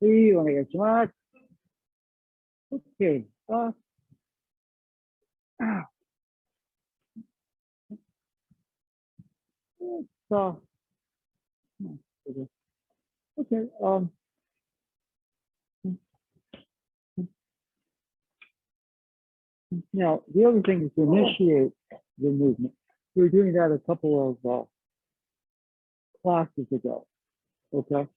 はい、お願いします。OK。So, okay. Now, the other thing is to initiate the movement. We were doing that a couple of classes ago. Okay.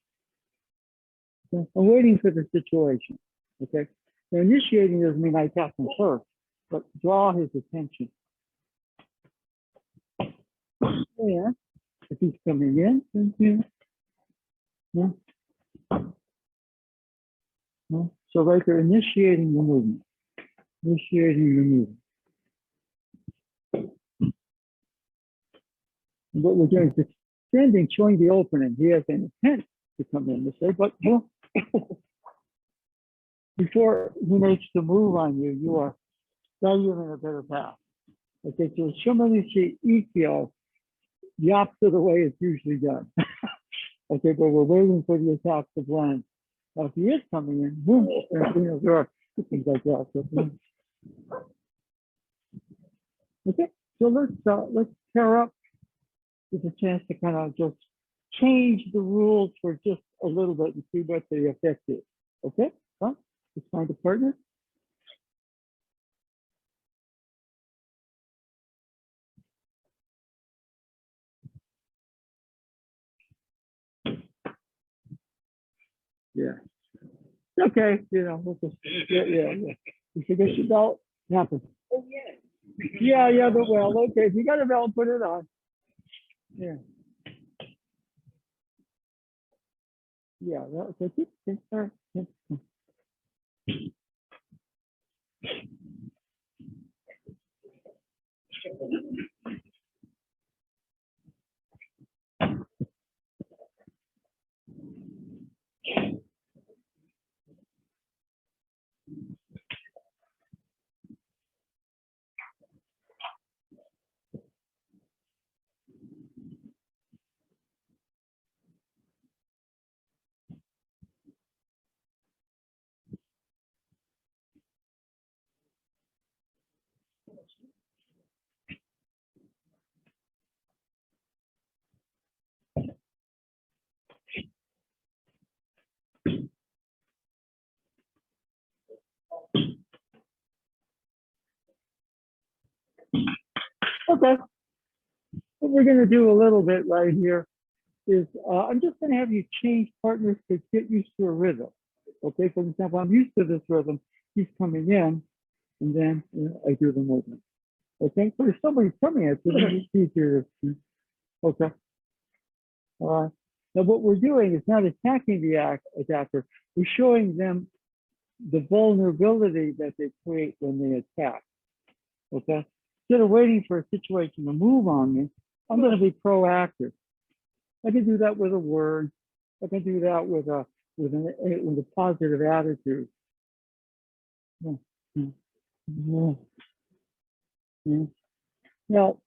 I'm waiting for the situation. Okay. Now, initiating doesn't mean I tap him first, but draw his attention. And if he's coming in, then no. So right there, initiating the movement. Initiating the movement. And what we're doing is extending, showing the opening. He has an intent to come in this way, but before he makes the move on you, you are in a better path. Okay, so shihonage ikyo, the opposite of the way it's usually done. Okay, but we're waiting for the attack to blend. Now, if he is coming in, boom, there are things like that. Okay, so let's pair up with a chance to kind of just change the rules for just a little bit and see what the effect is. Okay, well, let's find a partner. Yeah. Okay, we'll just, yeah. You forget your belt, it happens. Oh, yeah. Yeah, but well, okay, if you got a belt, put it on. Yeah. Yeah, that's it. All right. Okay. What we're going to do a little bit right here is I'm just going to have you change partners to get used to a rhythm. Okay, for example, I'm used to this rhythm. He's coming in, and then I do the movement. Okay, so if somebody's coming at you, it's easier. Okay. Now, what we're doing is not attacking the attacker. We're showing them the vulnerability that they create when they attack. Okay. Instead of waiting for a situation to move on me, I'm going to be proactive. I can do that with a word. I can do that with a positive attitude. Now,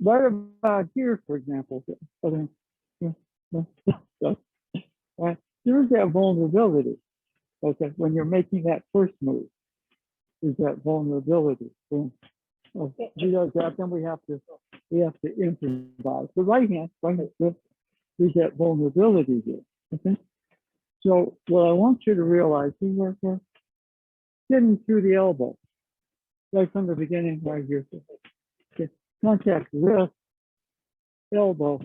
right about here, for example, right, there is that vulnerability. Okay, when you're making that first move, is that vulnerability. So, we does that, then we have to improvise. The right hand, there's that vulnerability here. Okay. So what I want you to realize is we're getting through the elbow, right from the beginning, right here. Okay. Contact wrist, elbow,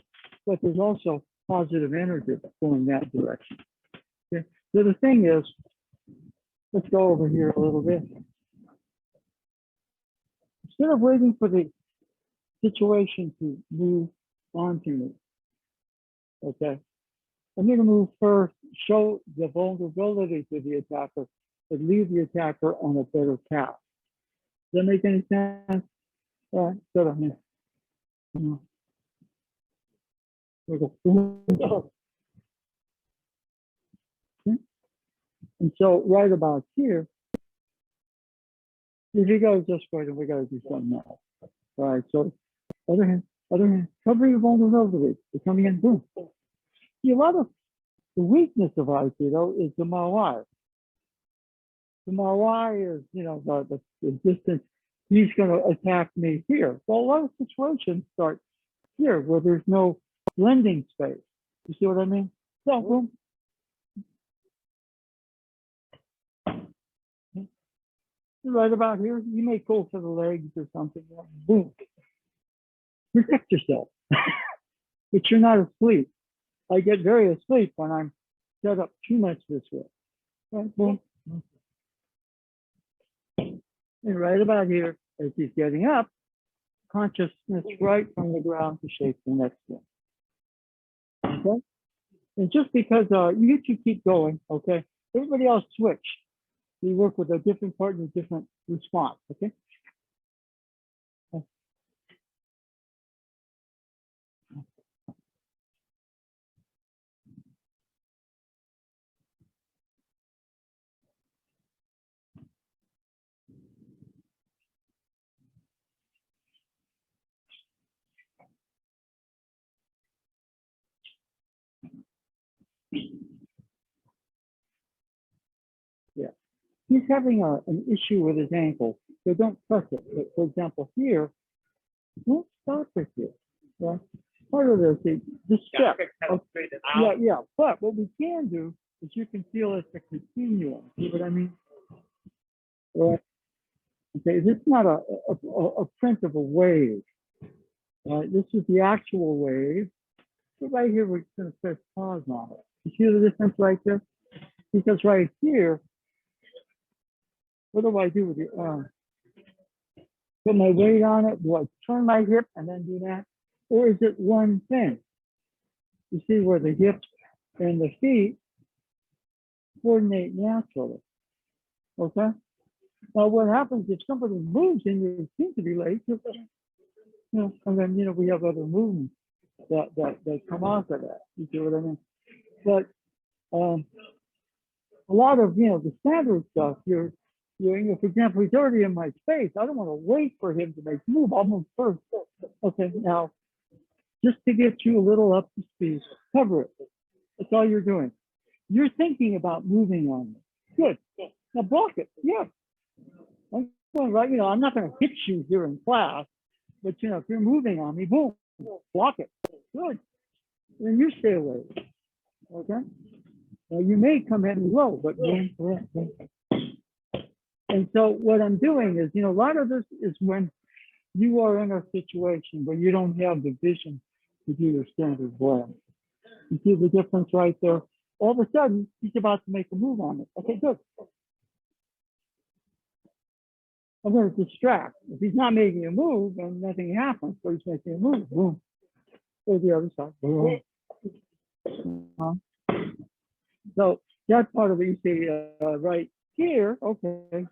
but there's also positive energy going that direction. Okay. So the thing is, let's go over here a little bit. Instead of waiting for the situation to move on to me, okay, I'm going to move first, show the vulnerability to the attacker, and leave the attacker on a better path. Does that make any sense? All right, good on here. And so right about here, if he goes this way, then we got to do something else. All right, so other hand, cover your vulnerability. You're coming in, boom. See, a lot of The weakness of Aikido is the Mawai. The Mawai is, the distance. He's going to attack me here. Well, a lot of situations start here where there's no blending space. You see what I mean? So, boom. Right about here, you may go for the legs or something. Boom. Protect yourself. But you're not asleep. I get very asleep when I'm set up too much this way. Right, boom. And right about here, as he's getting up, consciousness right from the ground to shape the next one. Okay? And just because you two keep going, okay, everybody else switch. You work with a different partner, different response, okay? Yeah. He's having an issue with his ankle, so don't press it. But for example, here, don't stop it here. Right? Part of this is the step. Okay. Yeah. But what we can do is you can feel it's a continuum. See what I mean? Right. Okay. This is not a print of a wave. Right. This is the actual wave. So right here, we're going to press pause on it. You see the difference right there? Because right here, what do I do with the arm? Put my weight on it? Do I turn my hip and then do that? Or is it one thing? You see where the hips and the feet coordinate naturally. Okay? Now, what happens if somebody moves and you seem to be late? And then, we have other movements that come off of that. You see what I mean? But a lot of, the standard stuff, for example, he's already in my space. I don't want to wait for him to make a move. I'll move first. Okay, now, just to get you a little up to speed, cover it. That's all you're doing. You're thinking about moving on me. Good. Now block it. Yeah. I'm going right, I'm not going to hit you here in class, but if you're moving on me, boom, block it. Good. Then you stay away. Okay. Now you may come in low, but boom. And so what I'm doing is, a lot of this is when you are in a situation where you don't have the vision to do your standard blend. You see the difference right there? All of a sudden, he's about to make a move on it. Okay, good. I'm going to distract. If he's not making a move, then nothing happens. So he's making a move. Boom. Go to the other side. Boom. So that's part of it. You see right here. Okay.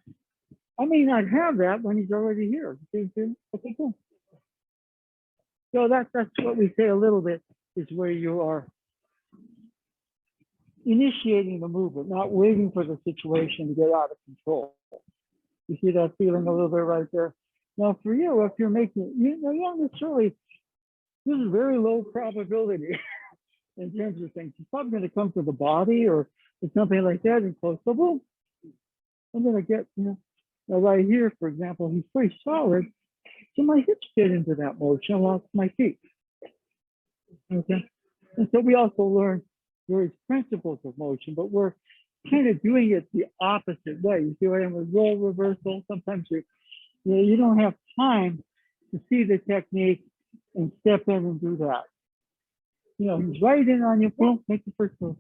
I may not have that when he's already here. Okay, cool. So that's what we say a little bit is where you are initiating the movement, not waiting for the situation to get out of control. You see that feeling a little bit right there? Now for you, if you're making, you don't necessarily, this is very low probability in terms of things. It's probably going to come to the body or something like that and close. So boom, I'm going to get, now right here, for example, he's pretty solid. So my hips fit into that motion along with my feet. Okay. And so we also learn various principles of motion, but we're kind of doing it the opposite way. You see what I mean? With roll reversal, sometimes you don't have time to see the technique and step in and do that. He's right in on you, boom, make the first move.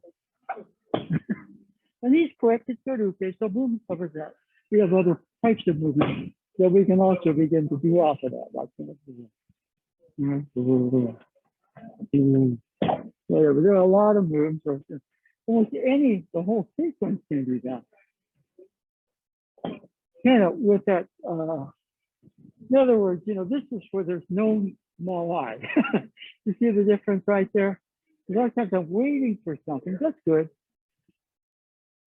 And he's quick, it's good, okay, so boom, covers that. We have other types of movements that we can also begin to do off of that. There are a lot of moves. Almost the whole sequence can be done. With that, in other words, this is where there's no Mawai. You see the difference right there? A lot of times I'm waiting for something. That's good.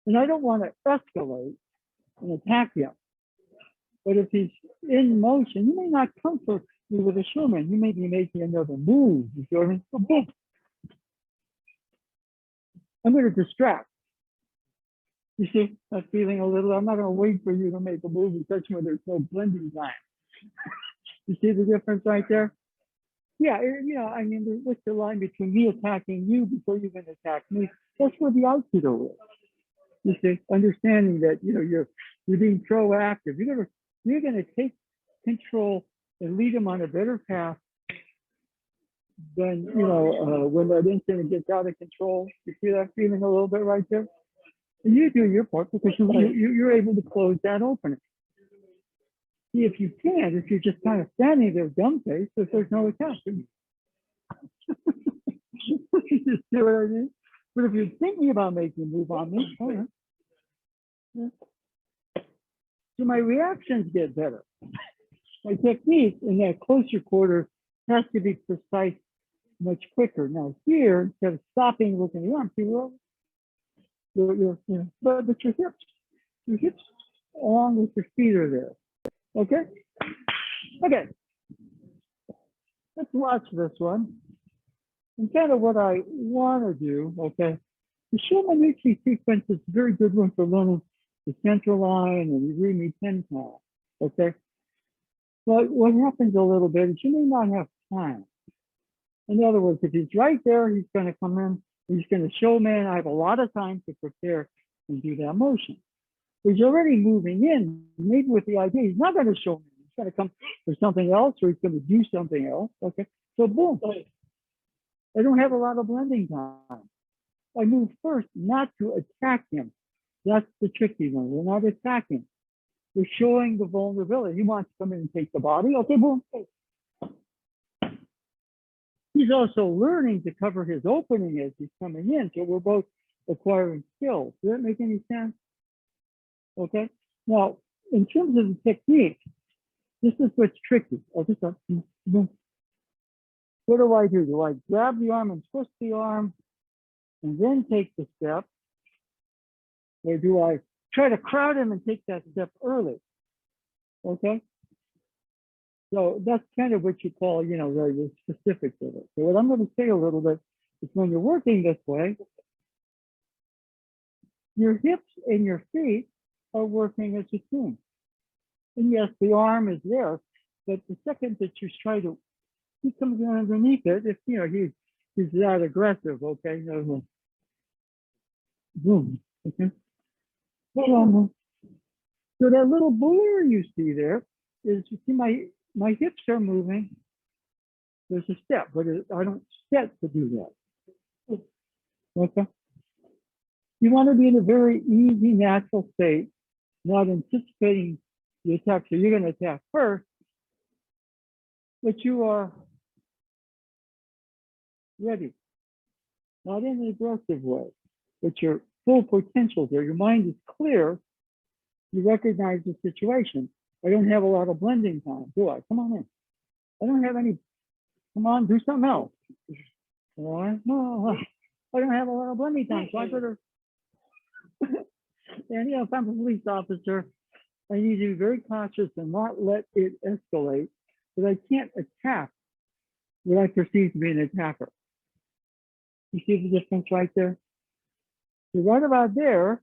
And I don't want to escalate and attack him. But if he's in motion, you may not come for me with a Schumann. You may be making another move. You see what I mean? So boom. I'm going to distract. You see, I'm feeling a little, I'm not going to wait for you to make a move, especially when there's no blending time. You see the difference right there? Yeah, you know, I mean, what's the line between me attacking you before you can attack me? That's where the aikido is. You see, understanding that, you know, you're being proactive. You're gonna take control and lead them on a better path than, you know, when that incident gets out of control. You see that feeling a little bit right there? And you do your part because you're able to close that opening. See, if you can't, if you're just kind of standing there dumb-faced, if there's no attack. You see what I mean? But if you're thinking about making a move on me, all right. Yeah. So my reactions get better. My technique in that closer quarter has to be precise much quicker. Now here, instead of stopping, looking at the arm, see, well, you know, but your hips along with your feet are there. Okay? Okay. Let's watch this one. And kind of what I want to do, okay? The shihonage sequence is a very good one for learning the central line and the Rimi Tenkai, okay? But what happens a little bit is you may not have time. In other words, if he's right there, he's going to come in, he's going to show, man, I have a lot of time to prepare and do that motion. He's already moving in, maybe with the idea, he's not going to show me. He's going to come for something else or he's going to do something else, okay? So boom, I don't have a lot of blending time. I move first, not to attack him. That's the tricky one. We're not attacking. We're showing the vulnerability. He wants to come in and take the body. Okay, boom. He's also learning to cover his opening as he's coming in. So we're both acquiring skills. Does that make any sense? Okay. Now, in terms of the technique, this is what's tricky. Okay, so what do I do? Do I grab the arm and twist the arm and then take the step? Or do I try to crowd him and take that step early? Okay. So that's kind of what you call, you know, the specifics of it. So what I'm going to say a little bit is when you're working this way, your hips and your feet are working as a team. And yes, the arm is there, but the second that you try to, he comes in underneath it, if, you know, he's that aggressive, okay? Boom, okay? So that little blur you see there is, you see my hips are moving. There's a step, but I don't step to do that. Okay. You want to be in a very easy, natural state, not anticipating the attack. So you're going to attack first, but you are ready, not in an aggressive way, but your full potential there. Your mind is clear. You recognize the situation. I don't have a lot of blending time, do I? Come on in. I don't have any. Come on, do something else. All right. No, I don't have a lot of blending time, so I better. And, you know, if I'm a police officer, I need to be very cautious and not let it escalate, but I can't attack what I perceive to be an attacker. You see the difference right there? So right about there,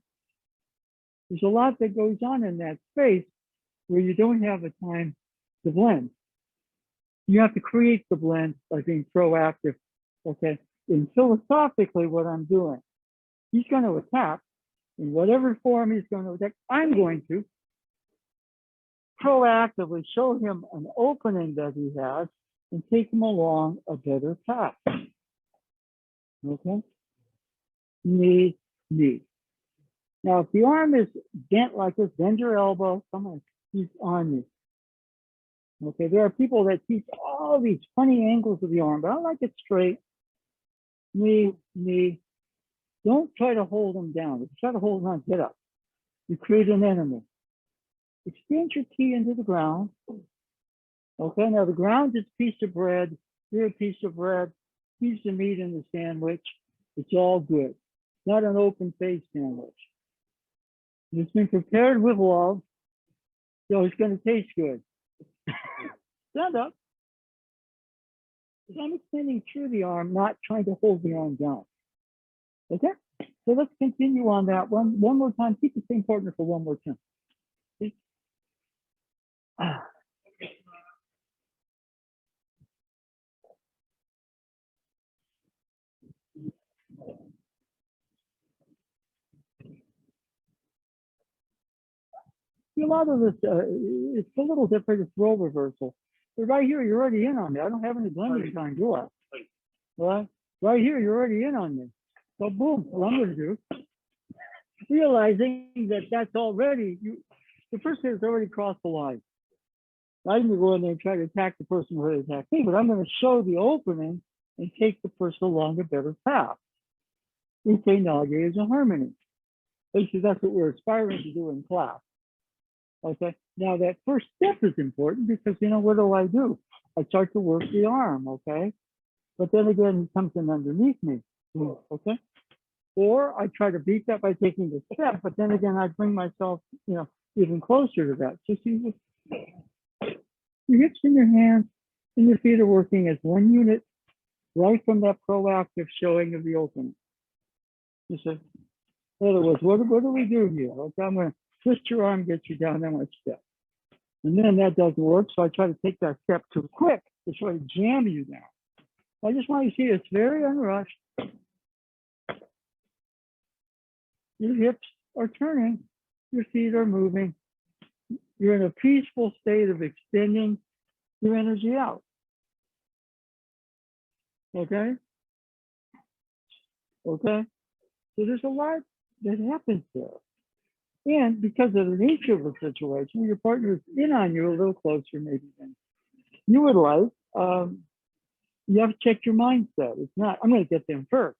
there's a lot that goes on in that space where you don't have the time to blend. You have to create the blend by being proactive, okay? And philosophically, what I'm doing, he's going to attack in whatever form he's going to attack. I'm going to proactively show him an opening that he has and take him along a better path. Okay? Knee, knee. Now, if the arm is bent like this, bend your elbow. Come on, he's on me. Okay, there are people that teach all these funny angles of the arm, but I like it straight. Knee, knee. Don't try to hold him down. If you try to hold him on, get up. You create an enemy. Extend your key into the ground. Okay, now the ground is a piece of bread. You're a piece of bread. Piece of meat in the sandwich. It's all good. Not an open face sandwich. It's been prepared with love, so it's going to taste good. Stand up. So I'm extending through the arm, not trying to hold the arm down. Okay? So let's continue on that one more time. Keep the same partner for one more time. See? A lot of this, it's a little different. It's role reversal. But right here, you're already in on me. I don't have any blending time, do I? Right? Right here, you're already in on me. So boom, what I'm going to do, realizing that that's already, the person has already crossed the line. I'm going to go in there and try to attack the person who attacked me, but I'm going to show the opening and take the person along a better path. Ititiating is a harmony. Basically, that's what we're aspiring to do in class. Okay. Now that first step is important because, what do? I start to work the arm. Okay. But then again, he comes in underneath me. Okay. Or I try to beat that by taking the step, but then again, I bring myself, even closer to that. So see, your hips and your hands and your feet are working as one unit right from that proactive showing of the opening. You see? In other words, what do we do here? Okay, I'm going to twist your arm, get you down, then I'm going to step. And then that doesn't work, so I try to take that step too quick to try to jam you down. I just want you to see it's very unrushed. Your hips are turning, your feet are moving. You're in a peaceful state of extending your energy out. Okay? Okay? So there's a lot that happens there. And because of the nature of the situation, your partner is in on you a little closer maybe than you would like. You have to check your mindset. It's not, I'm going to get them first.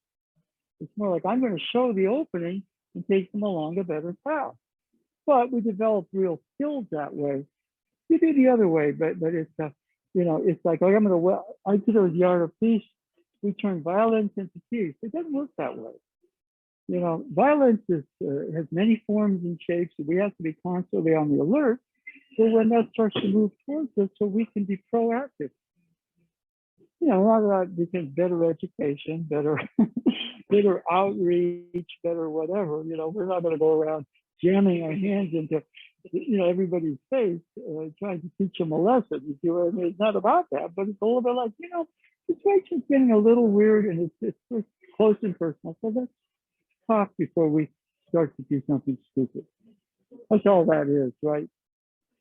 It's more like, I'm going to show the opening and take them along a better path. But we develop real skills that way. You do the other way, but it's, it's like I'm going to, I did the art of peace. We turn violence into peace. It doesn't work that way. Violence has many forms and shapes. We have to be constantly on the alert for when that starts to move towards us so we can be proactive. A lot of that becomes better education, better, better outreach, better whatever. We're not going to go around jamming our hands into, everybody's face, trying to teach them a lesson. You see what I mean? It's not about that, but it's a little bit like, situation's getting a little weird and it's close and personal. So let's talk before we start to do something stupid. That's all that is, right?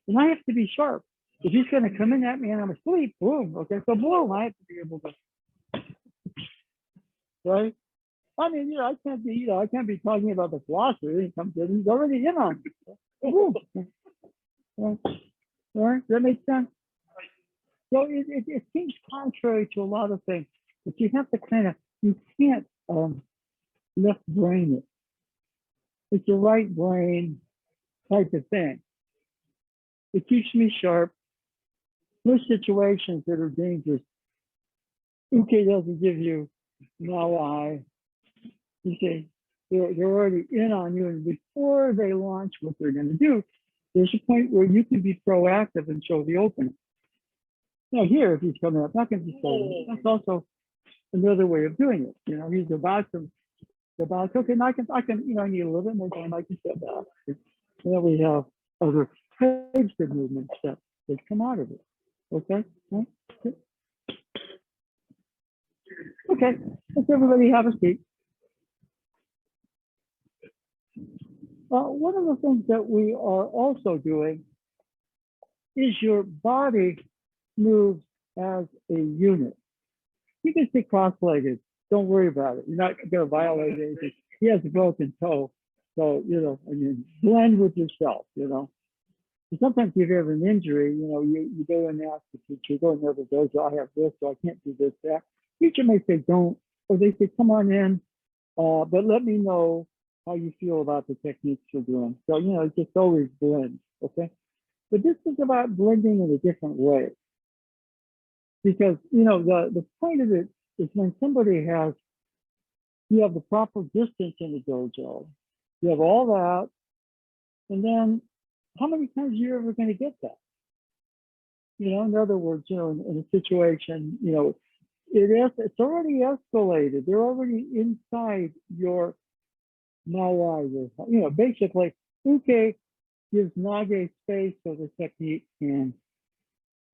And I have to be sharp. If he's going to come in at me and I'm asleep, boom, okay, so boom, I have to be able to, right? I mean, I can't be talking about the philosophy. He comes in, he's already in on me. Boom. All right, that makes sense? So it seems contrary to a lot of things, but you have to you can't left brain it. It's a right brain type of thing. It keeps me sharp. Those situations that are dangerous, Uke doesn't give you now I. You see, they're already in on you, and before they launch what they're going to do, there's a point where you can be proactive and show the opening. Now here, if he's coming up, not going to be so. That's also another way of doing it. He's about to. Okay, now I can, I need a little bit more time. I can step back. And then we have other types of movements that come out of it. Okay. Okay. Let's everybody have a seat. One of the things that we are also doing is your body moves as a unit. You can sit cross-legged. Don't worry about it. You're not going to violate anything. He has a broken toe. So, blend with yourself, Sometimes if you have an injury, you go and ask the teacher, go in the other dojo, I have this, so I can't do this, that. Teacher may say, don't, or they say, come on in, but let me know how you feel about the techniques you're doing. So, it just always blends, okay? But this is about blending in a different way. Because, the point of it is when somebody you have the proper distance in the dojo, you have all that, and then how many times are you ever going to get that? In other words, in a situation, it's already escalated. They're already inside your Mawai is, basically, Uke gives Nage space so the technique can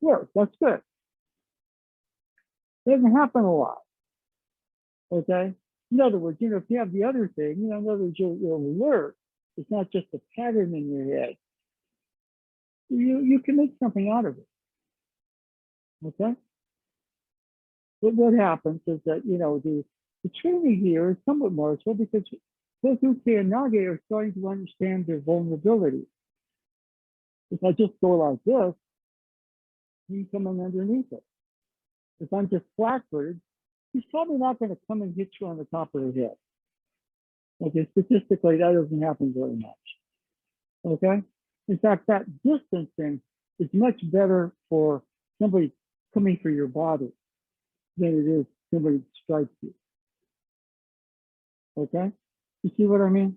work. That's good. Doesn't happen a lot. Okay. In other words, if you have the other thing, in other words, you'll alert. It's not just a pattern in your head. You can make something out of it. Okay. But what happens is that, the training here is somewhat martial because both Uke and Nage are starting to understand their vulnerability. If I just go like this, he's coming underneath it. If I'm just flat-footed, he's probably not going to come and hit you on the top of the head. Okay, statistically, that doesn't happen very much. Okay? In fact, that distancing is much better for somebody coming for your body than it is somebody strikes you. Okay? You see what I mean?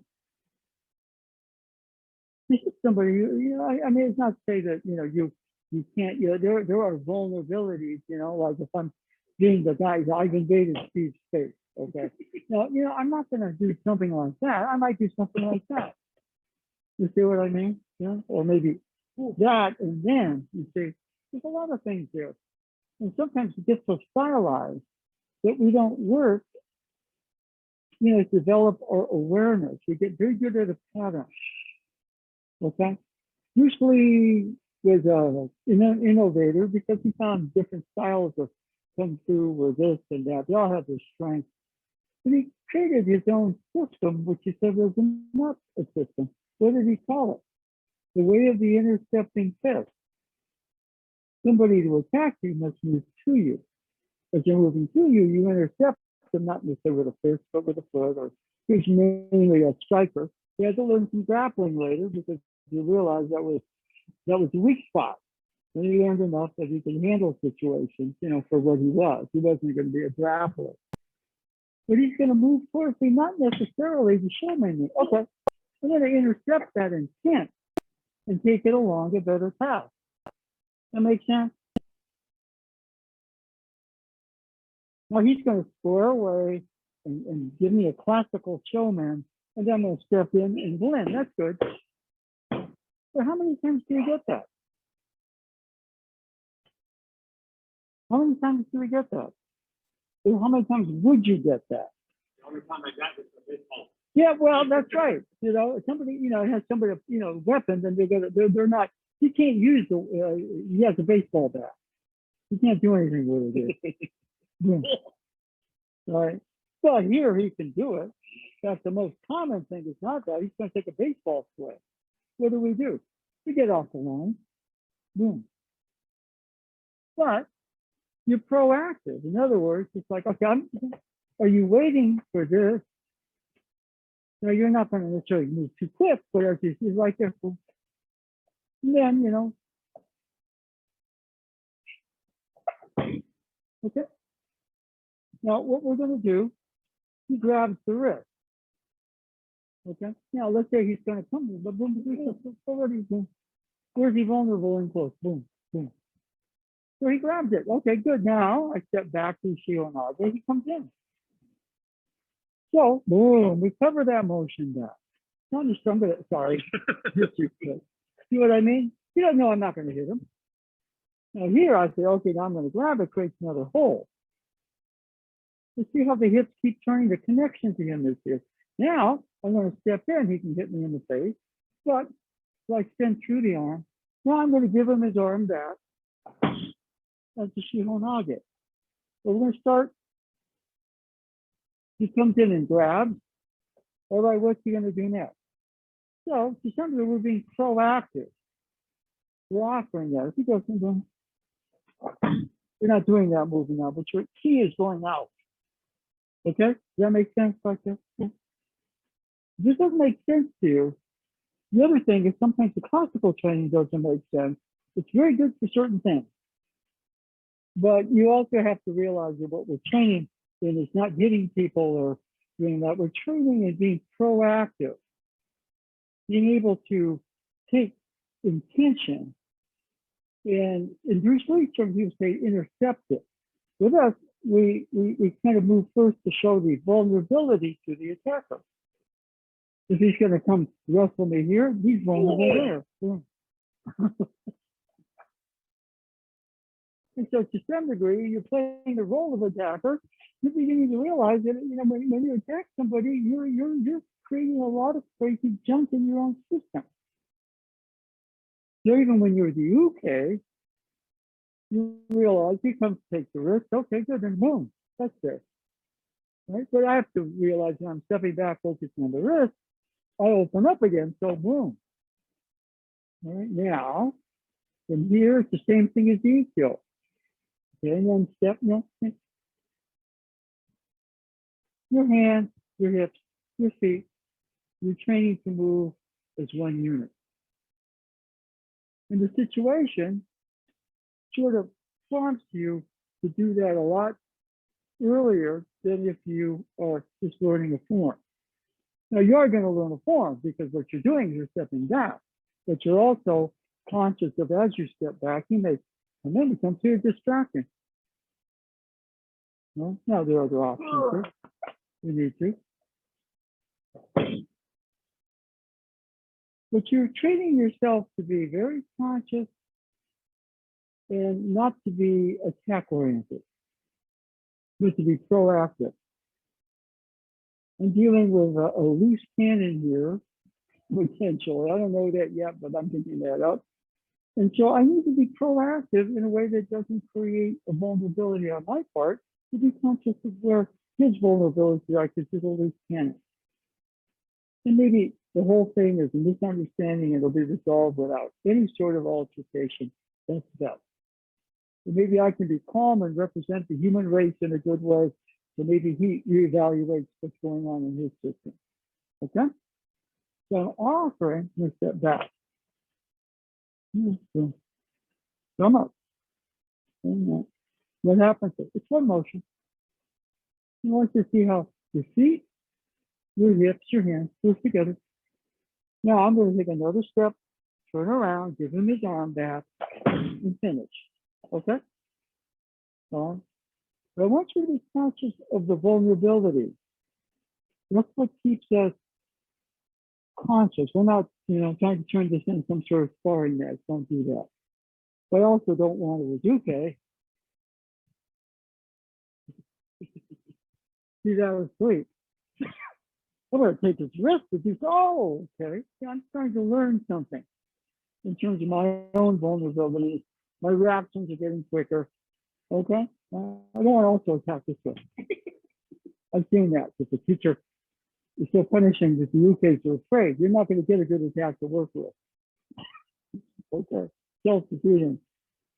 This is somebody, I mean, it's not to say that, you can't, there are vulnerabilities, like if I'm being the guy, I've invaded Steve's space, okay? Now, I'm not going to do something like that. I might do something like that. You see what I mean? Or maybe that, and then you see, there's a lot of things there. And sometimes it gets so stylized that we don't work, develop our awareness. We get very good at a pattern. Okay. Usually was an innovator because he found different styles of kung fu or this and that. They all have their strengths. But he created his own system, which he said was not a system. What did he call it? The way of the intercepting fist. Somebody to attack you must move to you. As you're moving to you, you intercept them, not necessarily with a fist, but with a foot, or he's mainly a striker. He had to learn some grappling later because you realize that was a weak spot. Then he learned enough that he can handle situations, for what he was. He wasn't going to be a grappler. But he's going to move towards me, not necessarily to show me. Okay, I'm going to intercept that intent and take it along a better path. That makes sense? Now he's going to square away and give me a classical showman, and then I'm going to step in and blend. That's good. But how many times do you get that? How many times do we get that? Or how many times would you get that? The only time I got was the baseball. Yeah, well, that's right. Somebody, has somebody, weapons, and they're not. You can't use he has a baseball bat. You can't do anything with it. Yeah. Right. Well, here he can do it. In fact, the most common thing is not that. He's going to take a baseball swing. What do? We get off the line. Boom. But you're proactive. In other words, it's like, okay, are you waiting for this? No, you're not going to necessarily move too quick, but as he's right there. And then, okay. Now, what we're going to do, he grabs the wrist. Okay. Now, let's say he's going to come, but boom, already, boom. Where's he vulnerable and close? Boom, boom. So he grabs it. Okay, good. Now I step back to shihonage. He comes in. So, boom, we cover that motion down. Not just I'm gonna, sorry. See what I mean? He doesn't know I'm not going to hit him. Now here I say, okay, now I'm going to grab it, creates another hole. You see how the hips keep turning, the connection to him is here. Now I'm going to step in, he can hit me in the face, but if I extend through the arm, now I'm going to give him his arm back. That's the shihonage. So we're going to start. He comes in and grabs. All right, what's he going to do next? So to some degree, we're being proactive. We're offering that. If he goes in, you're not doing that movement now, but your key is going out. Okay? Does that make sense like that? If this doesn't make sense to you, the other thing is sometimes the classical training doesn't make sense. It's very good for certain things. But you also have to realize that what we're training in is not hitting people or doing that. We're training in being proactive, being able to take intention. And in Bruce Lee terms, he would say intercept it. With us, we kind of move first to show the vulnerability to the attacker. If he's going to come wrestle me here, he's vulnerable there. Boom. And so to some degree, you're playing the role of attacker. You're beginning to realize that, you know, when you attack somebody, you're creating a lot of crazy junk in your own system. So even when you're the UK, you realize he comes to take the risk. Okay, good, and boom, that's it. Right? But I have to realize when I'm stepping back, focusing on the risk, I open up again, so boom. All right, now, from here, it's the same thing as the EQ. Okay, and then step, your hands, your hips, your feet, you're training to move as one unit. And the situation sort of prompts you to do that a lot earlier than if you are just learning a form. Now, you are going to learn a form because what you're doing is you're stepping back, but you're also conscious of as you step back, you may come in and come to a distraction. Well, now there are other options here. You need to. But you're training yourself to be very conscious and not to be attack oriented, but to be proactive. I'm dealing with a loose cannon here, potentially. I don't know that yet, but I'm picking that up. And so I need to be proactive in a way that doesn't create a vulnerability on my part, to be conscious of where his vulnerabilities are, because he's a loose cannon. And maybe the whole thing is a misunderstanding and it'll be resolved without any sort of altercation. That's best. So maybe I can be calm and represent the human race in a good way. So maybe he reevaluates what's going on in his system. Okay? So I'm offering, let's step back. Come up. What happens? It's one motion. You want to see how your feet, your hips, your hands move together. Now I'm going to take another step, turn around, give him his arm back, and finish. Okay? But I want you to be conscious of the vulnerability. That's what keeps us conscious. We're not, trying to turn this into some sort of sparring match. Don't do that. But I also don't want to reduce. See that was sweet. I'm going to take this risk to do. Oh, okay. Yeah, I'm trying to learn something in terms of my own vulnerability. My reactions are getting quicker. Okay. I don't want to also attack this way. I've seen that. If the teacher is so punishing that the UKs are afraid, you're not going to get a good attack to work with. Okay. Self-defeating.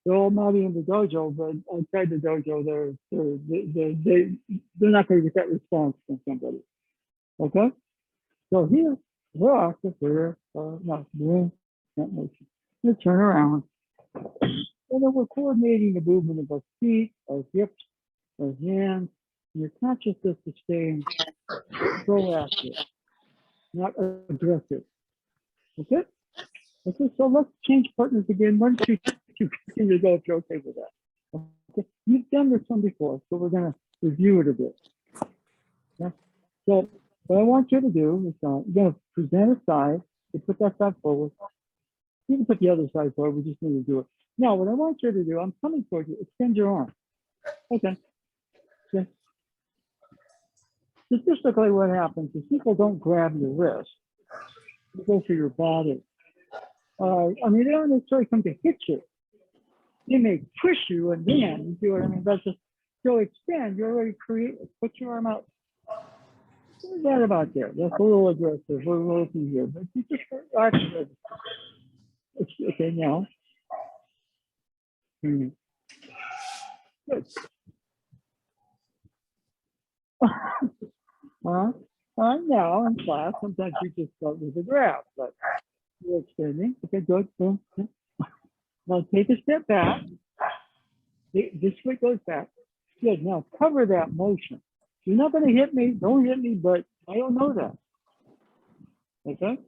They're all naughty in the dojo, but outside the dojo, they're not going to get that response from somebody. Okay? So here, we're active here, not doing that motion. We turn around. And then we're coordinating the movement of our feet, our hips, our hands, and your consciousness is staying proactive, not aggressive. Okay? Okay, so let's change partners again. Why don't you continue to go if you're okay with that? Okay, you've done this one before, so we're going to review it a bit. Okay? So what I want you to do is you're going to present a side. You put that side forward. You can put the other side forward. We just need to do it. Now, what I want you to do, I'm coming towards you. Extend your arm. Okay. Statistically, what happens is people don't grab your wrist. They go for your body. They don't necessarily come to hit you. They may push you and then, you see what I mean? That's just, so extend, you already put your arm out. What's that about there? That's a little aggressive. We're looking here, but you just activate. Okay, now. Good. Now in class, sometimes you just start with a grab, but you're extending. Okay, good. Now take a step back. This foot goes back. Good. Now cover that motion. You're not going to hit me. Don't hit me, but I don't know that. Okay?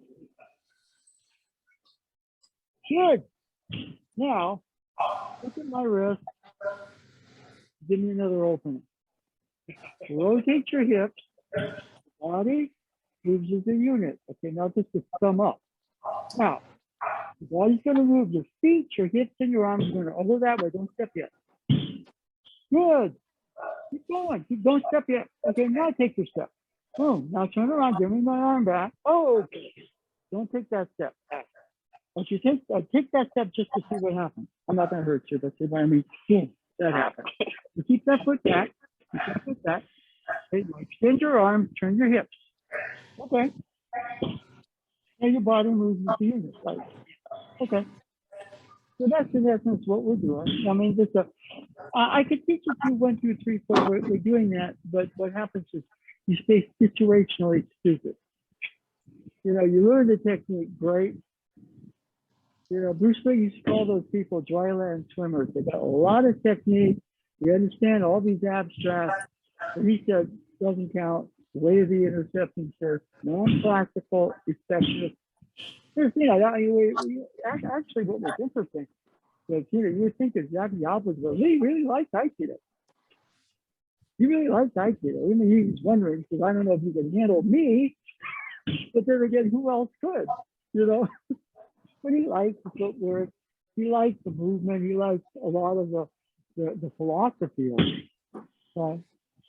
Good. Now, look at my wrist. Give me another opening. Rotate your hips, body, moves as a unit. Okay, now just to sum up. Now, the body's going to move. Your feet, your hips, and your arms are going to all go that way. Don't step yet. Good. Keep going. Don't step yet. Okay, now take your step. Boom. Now turn around. Give me my arm back. Oh, okay. Don't take that step. But you take that step just to see what happens. I'm not going to hurt you, but see what I mean. Boom. That happened. You keep that foot back. Keep that foot back. Okay, you extend your arms. Turn your hips. Okay. Now your body moves with the unit. Right. Okay. So that's in essence what we're doing. I mean, I could teach you through 1, 2, 3, 4. We're doing that, but what happens is you stay situationally stupid. You know, you learn the technique, great. You know, Bruce Lee used to call those people dry land swimmers. They got a lot of technique. You understand all these abstracts. And he said, doesn't count. The way of the interception says, non-practical, effective. There's, you know, actually what was interesting was, you know, you would think that Jackie Alpers really liked Aikido. He really liked Aikido. I mean, he was wondering, because I don't know if he could handle me, but then again, who else could, you know? But he liked the footwork, he liked the movement, he liked a lot of the philosophy of it. Right?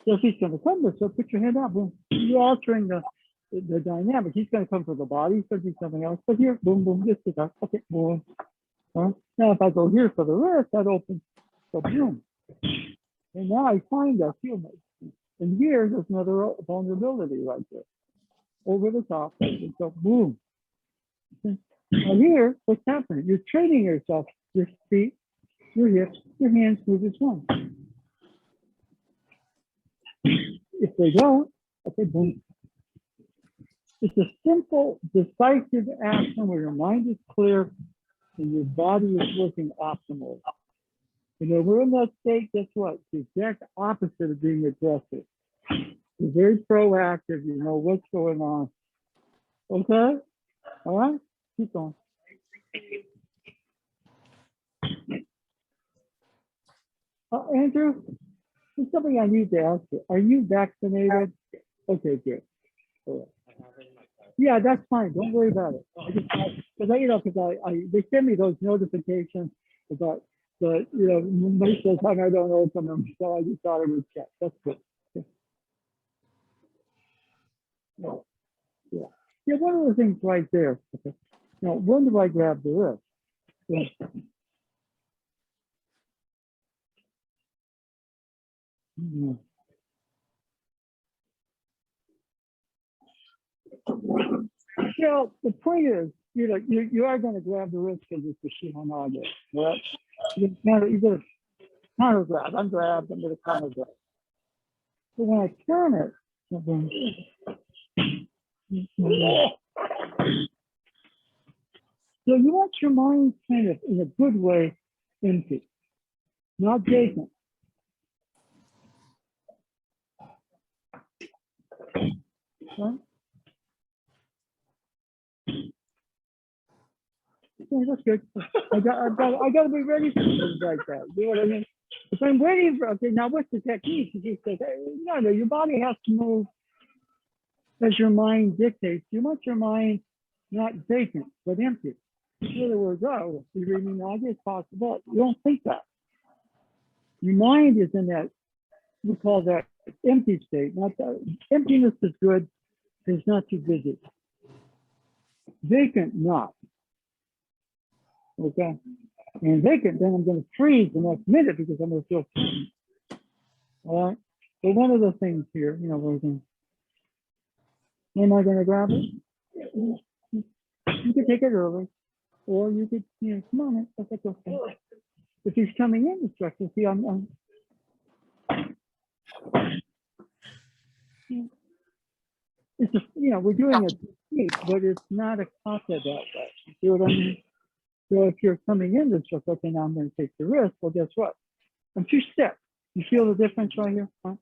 So if he's going to come this, so put your hand up, boom. You're altering the dynamic. He's going to come for the body, he's going to do something else. But here, boom, boom, this is that. Okay, boom. Now if I go here for the wrist, that opens, so boom. And now I find I feel my, and here there's another vulnerability right there. Over the top, and so boom. Now here, what's happening? You're training yourself, your feet, your hips, your hands move as one. If they don't, okay, boom. It's a simple, decisive action where your mind is clear and your body is working optimally. And when we're in that state, guess what? It's the exact opposite of being aggressive. You're very proactive, you know what's going on. Okay? All right? Keep going. Andrew, there's something I need to ask you. Are you vaccinated? Okay, good. All right. Yeah, that's fine. Don't worry about it. Because you know, because they send me those notifications about the, you know, most of the time I don't open them, so I just thought I would check. That's good. Yeah. Yeah, one of the things right there. Okay. Now, when do I grab the wrist? Yeah. Mm-hmm. Well, the point is, you know, you are going to grab the wrist because it's the shihonage, right? You got to counter grab. I'm grabbed. I'm going to counter grab. So when I turn it, so you want your mind kind of in a good way empty, not vacant. Right? Yeah, that's good. I got to be ready for things like that. You know what I mean? If I'm waiting for, okay, now what's the technique? You just say, hey, no, your body has to move as your mind dictates. You want your mind not vacant, but empty. In other words, oh, you're reading now, it's possible. You don't think that. Your mind is in that, we call that empty state. Not that, emptiness is good, it's not too busy. Vacant, not. Okay? And vacant, then I'm going to freeze the next minute because I'm going to feel free. All right? So one of the things here, you know, we're going to, am I going to grab it? You could take it early, or you could, you know, come on, that's okay. If he's coming in, instructor, see, it's a, you know, we're doing a technique, but it's not a concept that way. You see what I mean? So if you're coming in, instructor, okay, now I'm going to take the risk. Well, guess what? I'm 2 steps. You feel the difference right here? Huh?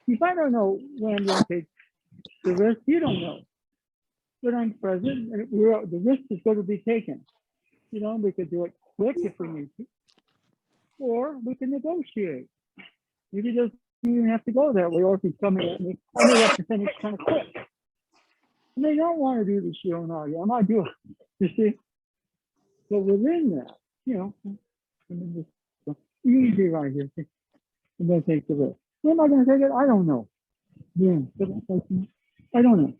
If I don't know when I'm going to take the risk, you don't know. But I'm present, and the risk is going to be taken. You know, we could do it quick if we need to, or we can negotiate. You could just you even have to go that way, or if he's coming at me, I may have to finish kind of quick. And they don't want to do the shihonage. I'm not doing it, you see? So within that, you know, I mean, just easy right here. And then take the risk. When am I going to take it? I don't know. Yeah, I don't know.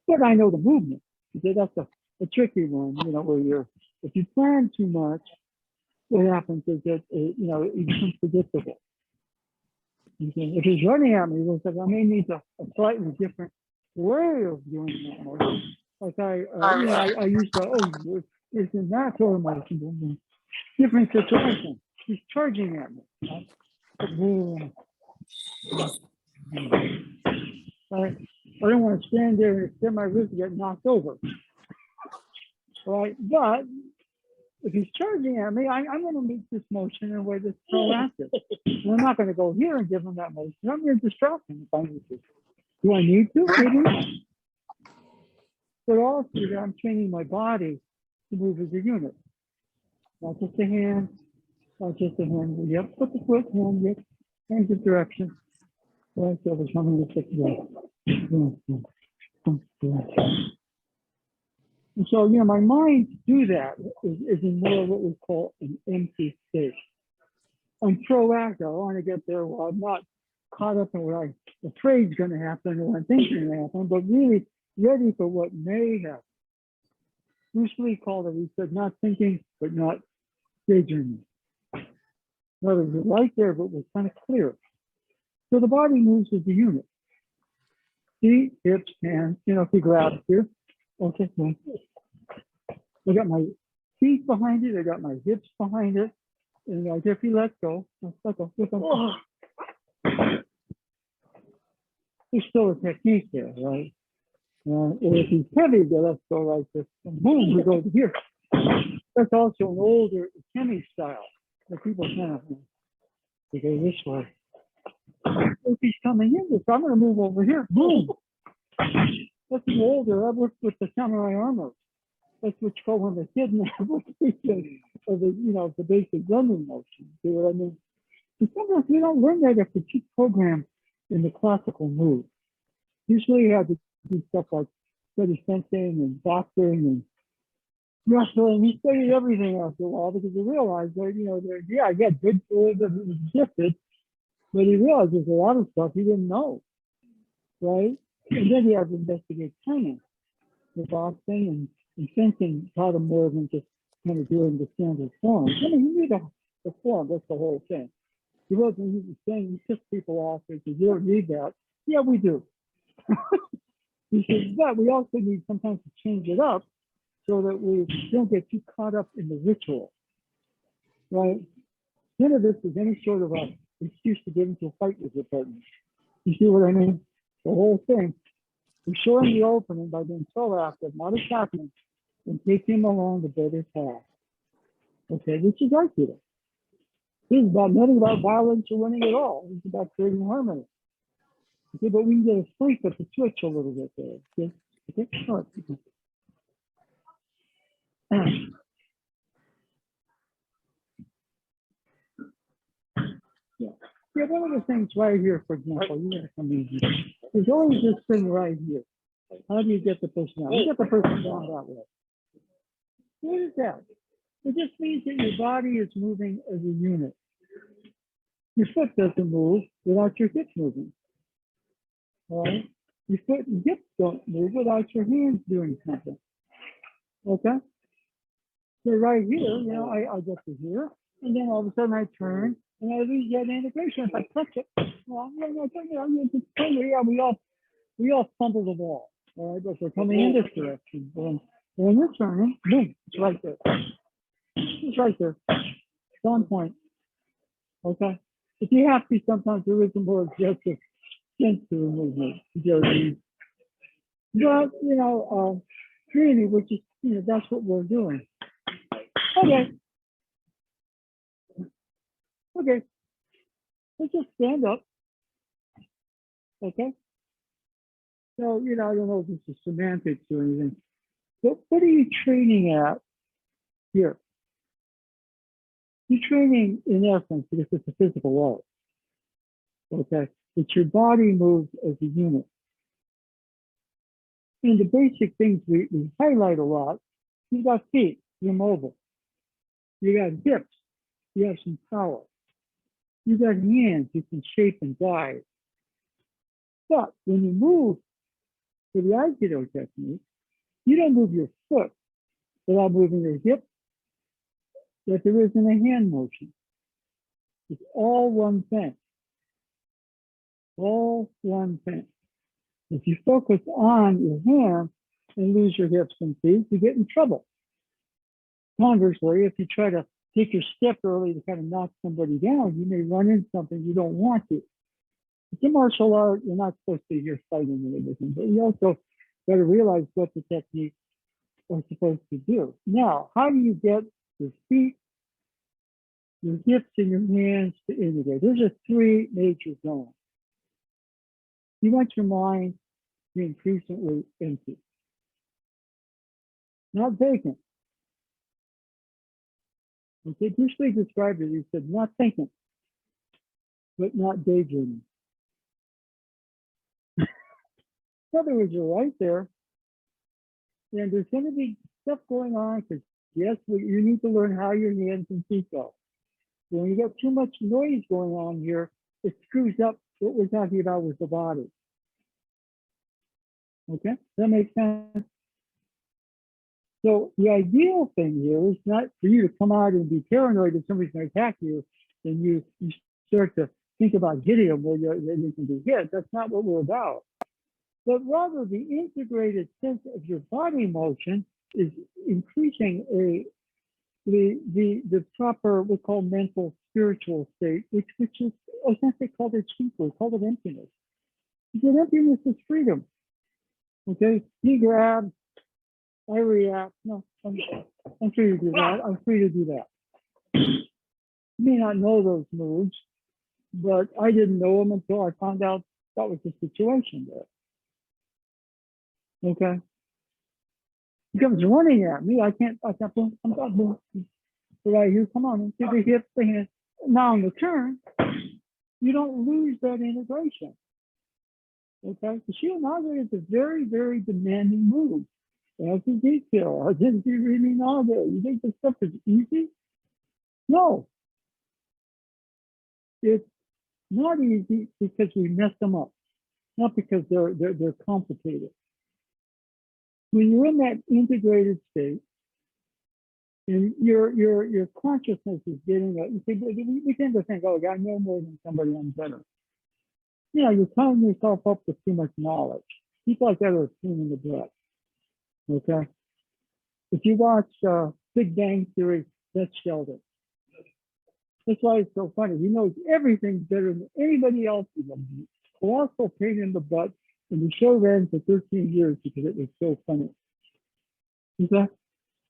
But I know the movement. Okay, that's a tricky one, you know, where if you plan too much, what happens is that, you know, it becomes predictable. Okay? If he's running at me, looks like I may need a slightly different way of doing that motion. Like you know, I used to, it's in that sort of motion. Different situation. He's charging at me. Right? I don't want to stand there and extend my wrist and get knocked over. Right? But if he's charging at me, I'm going to make this motion in a way that's proactive. I'm not going to go here and give him that motion. I'm going to distract him if I need to. Do I need to? Maybe not. But also, I'm training my body to move as a unit. Not just a hand, not just a hand. Yep, put the foot, hand, yep, change the direction. Right, so there's something to stick together. And so, you know, my mind to do that is in more what we call an empty state. I'm proactive. I want to get there while I'm not caught up in what I'm afraid is going to happen or I'm thinking is going to happen, but really ready for what may happen. Bruce Lee called it, he said, not thinking, but not daydreaming. In other words, we're right there, but we're kind of clear. So the body moves as a unit. Feet, hips, hands, you know, if you grab here. Okay, I got my feet behind it, I got my hips behind it, and like if you let go, let go. There's still a technique there, right? Or if he's heavy, then let's go like this, and boom, we go to here. That's also an older Kemi style that people kind of to go this way. If he's coming in this, I'm going to move over here. Boom. That's an older. I worked with the samurai armor. That's what's called the hidden application of the, you know, the basic running motion. See what I mean? And sometimes we don't learn that if the cheap program in the classical move. Usually you have to do stuff like study fencing and boxing and wrestling. He studied everything after a while because he realized that, you know, I got good tools and he was gifted, but he realized there's a lot of stuff he didn't know, right? And then he had to investigate training, the boxing and fencing taught him more than just kind of doing the standard form. I mean, he knew the form, that's the whole thing. He wasn't saying he pissed people off because you don't need that. Yeah, we do. He said, but we also need sometimes to change it up so that we don't get too caught up in the ritual, right? None of this is any sort of a excuse to get into a fight with your partner. You see what I mean? The whole thing. We show him the opening by being proactive, not attacking, and take him along the better path. Okay, which is our key. This is about nothing about violence or winning at all. It's about creating harmony. Okay, but we can get a sleep at the switch a little bit there. Okay, okay, all right. Yeah, one of the things right here, for example, you gotta come in here. There's always this thing right here. How do you get the person out? You get the person down that way. What is that? It just means that your body is moving as a unit. Your foot doesn't move without your hips moving. All right? Your foot and hips don't move without your hands doing something. Okay? So right here, you know, I get to here, and then all of a sudden I turn, and I lose that integration. If I touch it, well, yeah, we all fumble the ball. All right, but we're coming in this direction. When you're turning, boom, it's right there. It's right there. It's on point. Okay? If you have to, sometimes there is a more aggressive sense to the movement. But, you know, really, which is, you know, that's what we're doing. Okay. Okay. Let's just stand up. Okay. So, you know, I don't know if this is semantics or anything, but what are you training at here? You're training in essence because it's a physical art. okay? But your body moves as a unit. And the basic things we highlight a lot, you got feet, you're mobile. You got hips, you have some power. You got hands, you can shape and guide. But when you move to the Aikido technique, you don't move your foot without moving your hip, that there isn't a hand motion. It's all one thing. All one thing. If you focus on your hands and lose your hips and feet, you get in trouble. Conversely, if you try to take your step early to kind of knock somebody down, you may run into something you don't want to. It's a martial art. You're not supposed to be here fighting and everything, but you also got to realize what the techniques are supposed to do. Now, how do you get your feet, your hips, and your hands to integrate? Those are three major zones. You want your mind to be increasingly empty, not vacant. Okay, Bruce Lee described it. He said, not thinking, but not daydreaming. In other words, you're right there, and there's going to be stuff going on because, yes, you need to learn how your hands and feet go. When you get too much noise going on here, it screws up what we're talking about with the body. Okay, that makes sense. So the ideal thing here is not for you to come out and be paranoid that somebody's going to attack you, and you start to think about hitting them where you can be hit. That's not what we're about. But rather, the integrated sense of your body motion is increasing the proper, we call mental spiritual state, which is essentially called a chifu, called it emptiness. Because emptiness is freedom. Okay, he grabs, I react. No, I'm free to do that. I'm free to do that. You may not know those moves, but I didn't know them until I found out that was the situation there. Okay. He comes running at me. I can't, I'm not right here. Come on, into the hips, the hands. Now on the turn, you don't lose that integration. Okay. The shihonage is a very, very demanding move. That's a detail. I didn't see really know that. You think this stuff is easy? No. It's not easy because we mess them up, not because they're complicated. When you're in that integrated state, and your consciousness is getting a, we tend to think, oh, I know more than somebody, I'm better. You know, you're tying yourself up with too much knowledge. People like that are a pain in the butt. Okay. If you watch Big Bang Theory, that's Sheldon. That's why it's so funny. He knows everything better than anybody else. He's a colossal pain in the butt. And the show ran for 13 years because it was so funny. Okay?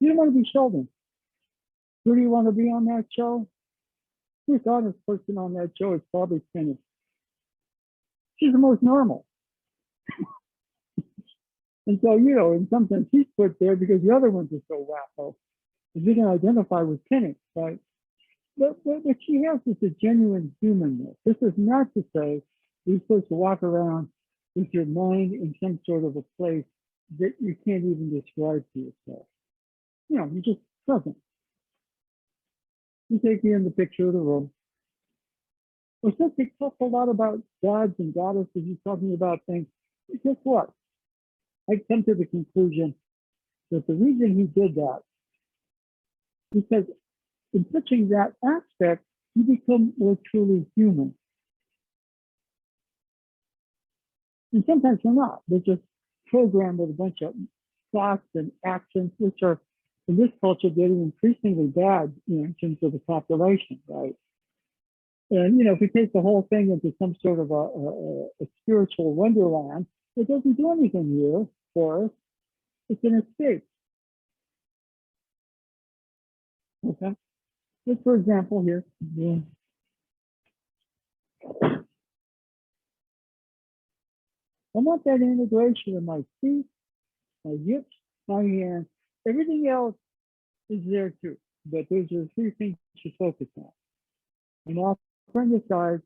You don't want to be Sheldon. Who do you want to be on that show? The most honest person on that show is probably Penny. She's the most normal. And so, you know, in some sense, he's put there because the other ones are so wacko. And you can identify with Penny, right? But what she has is a genuine humanness. This is not to say you're supposed to walk around with your mind in some sort of a place that you can't even describe to yourself. You know, you're just present. You take me in the picture of the room. Well, since we talk a lot about gods and goddesses, you're talking about things, guess what? I come to the conclusion that the reason he did that, because in touching that aspect, you become more truly human. And sometimes they're not. They're just programmed with a bunch of thoughts and actions, which are, in this culture, getting increasingly bad, you know, in terms of the population, right? And, you know, if we take the whole thing into some sort of a spiritual wonderland, it doesn't do anything here for us. It's an escape. Okay? Just for example here. Yeah. I want that integration of my feet, my hips, my hands. Everything else is there too. But those are three things to focus on. And offering aside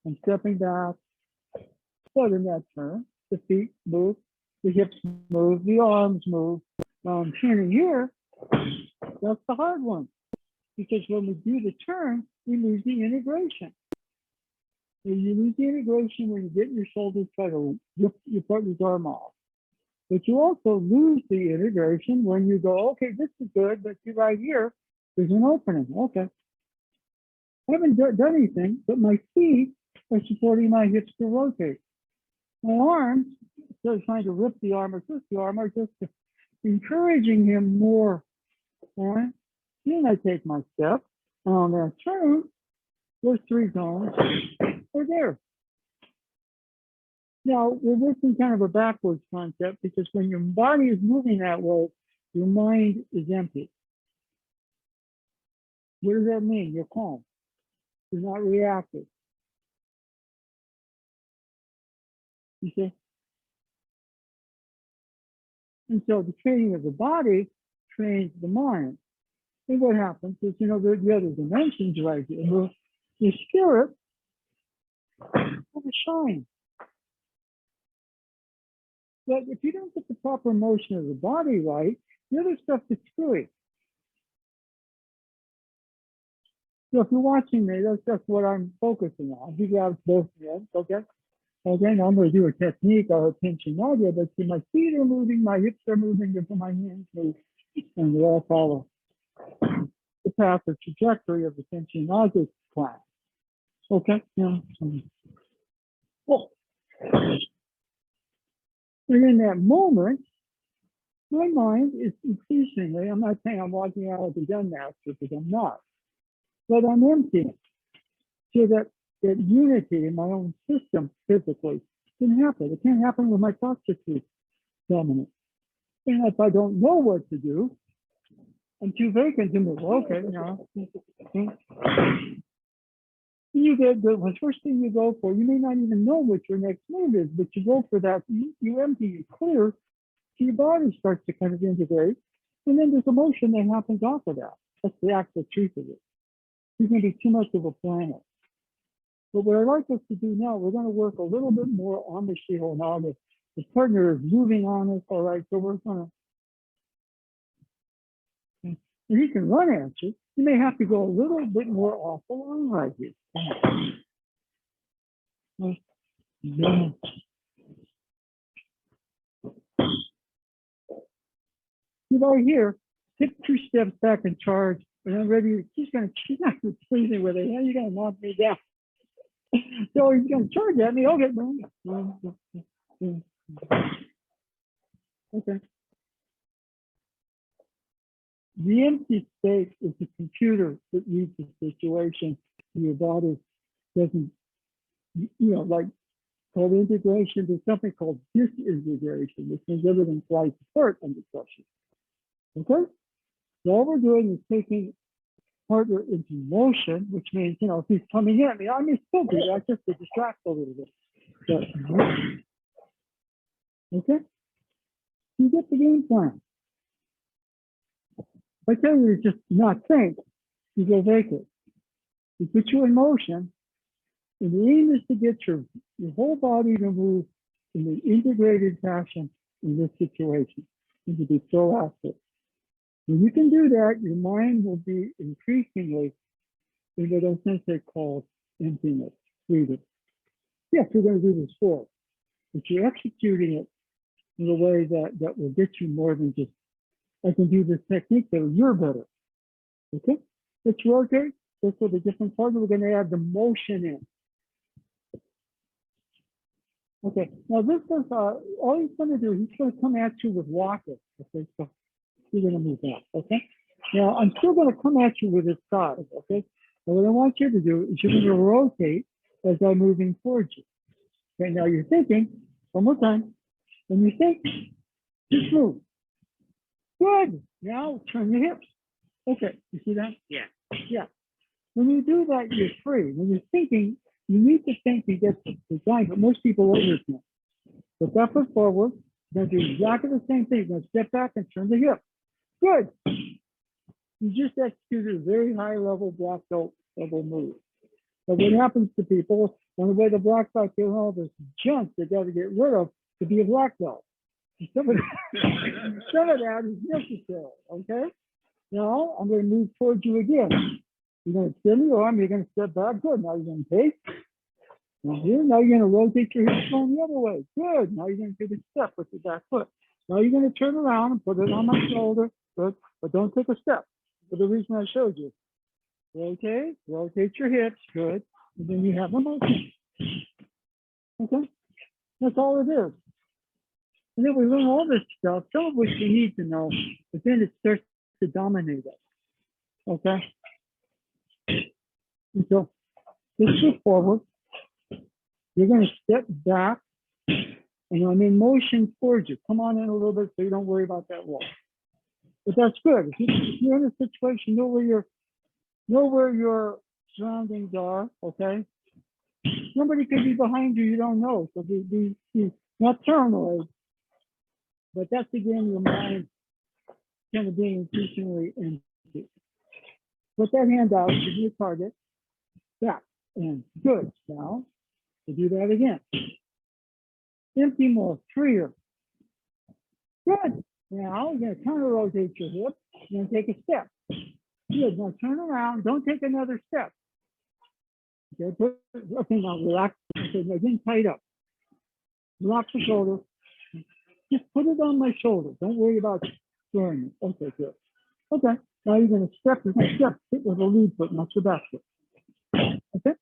I'm stepping back, but in that turn, the feet move, the hips move, the arms move. Now I'm turning here. That's the hard one. Because when we do the turn, we lose the integration. And you lose the integration when you get your shoulders, try to lift your partner's arm off. But you also lose the integration when you go, okay, this is good, but see right here, there's an opening. Okay. I haven't done anything, but my feet are supporting my hips to rotate. My arms, instead of trying to rip the arm or twist the arm, are just encouraging him more. All right. Then I take my step, and on that turn, those three zones are there. Now, we're working kind of a backwards concept because when your body is moving that way, your mind is empty. What does that mean? You're calm. You're not reactive. You see? And so the training of the body trains the mind. And what happens is, you know, the other dimensions right here. The spirit will shine. But if you don't get the proper motion of the body right, the other stuff gets screwy. So if you're watching me, that's what I'm focusing on. You grab both hands, okay? Okay, now I'm going to do a technique or a tension-nausea, but see, my feet are moving, my hips are moving, and my hands move, and they all follow the path or trajectory of the tension-nausea class. Okay, yeah. Oh. And in that moment, my mind is increasingly, I'm not saying I'm walking out of the Zen master because I'm not, but I'm emptying so that unity in my own system physically can happen. It can't happen with my toxicity dominant. And if I don't know what to do, I'm too vacant to move. Okay, you know. You get the first thing you go for, you may not even know what your next move is, but you go for that, you empty, you clear, so your body starts to kind of integrate, and then there's emotion that happens off of that. That's the actual truth of it. You're going to be too much of a planet. But what I'd like us to do now, we're going to work a little bit more on the shihonage. The partner is moving on us, all right, so we're going to, and he can run at you. You may have to go a little bit more off the line right here. Yeah. Right here, take 2 steps back and charge. And I'm ready. She's not going to please me with it. You're going to knock me down. So he's going to charge at me. Okay. Okay. The empty space is the computer that reads the situation. Your body doesn't, you know, like called integration. There's something called disintegration, which means everything flies apart under pressure. Okay? So all we're doing is taking partner into motion, which means, you know, if he's coming at me, I may still do that just to distract a little bit. But, okay? You get the game plan. If I tell you to just not think, you go vacant. We put you in motion, and the aim is to get your whole body to move in an integrated fashion in this situation, and to be proactive. When you can do that, your mind will be increasingly in what I sensei calls emptiness, freedom. Yes, we're going to do this for, but you're executing it in a way that will get you more than just, I can do this technique better, you're better. Okay? Let's rotate. This with a different partner. We're going to add the motion in. Okay, now this is, all he's going to do, he's going to come at you with walking. Okay, so you're going to move out, okay? Now, I'm still going to come at you with his side, okay? And what I want you to do is you're going to rotate as I'm moving towards you. Okay, now you're thinking, one more time. When you think, just move. Good. Now turn your hips. Okay, you see that? Yeah. Yeah. When you do that, you're free. When you're thinking, you need to think to get the design, but most people overthink. Put that foot forward. You're going to do exactly the same thing. You're going to step back and turn the hip. Good. You just executed a very high level black belt level move. But what happens to people, On the way to black belt, getting all this junk they got to get rid of to be a black belt. Some of that is necessary, okay? Now, I'm going to move towards you again. You're going to extend your arm, you're going to step back, good. Now you're going to take. Now you're going to rotate your hips going the other way, good. Now you're going to take a step with your back foot. Now you're going to turn around and put it on my shoulder, good, but don't take a step for the reason I showed you. Rotate your hips, good, and then you have a motion. Okay, that's all it is. And then we learn all this stuff, some of which we need to know, but then it starts to dominate us. Okay? And so let's go forward. You're going to step back, and I'm in motion towards you. Come on in a little bit so you don't worry about that wall. But that's good. If you're in a situation, know where your surroundings are, okay? Somebody could be behind you, you don't know. So be not paranoid, but that's again your mind kind of being increasingly empty. Put that hand out, give me a target, back, and good. Now, to do that again. Empty more, freer. Good. Now, you're going to counter rotate your hip, you're going to take a step. Good. Now turn around, don't take another step. Okay, okay, now relax. Okay, now again, tight up. Relax the shoulder. Just put it on my shoulder. Don't worry about throwing it. Okay, good. Okay, now you're going to step. You're going to step. Hit with the lead foot, not your back foot. Okay,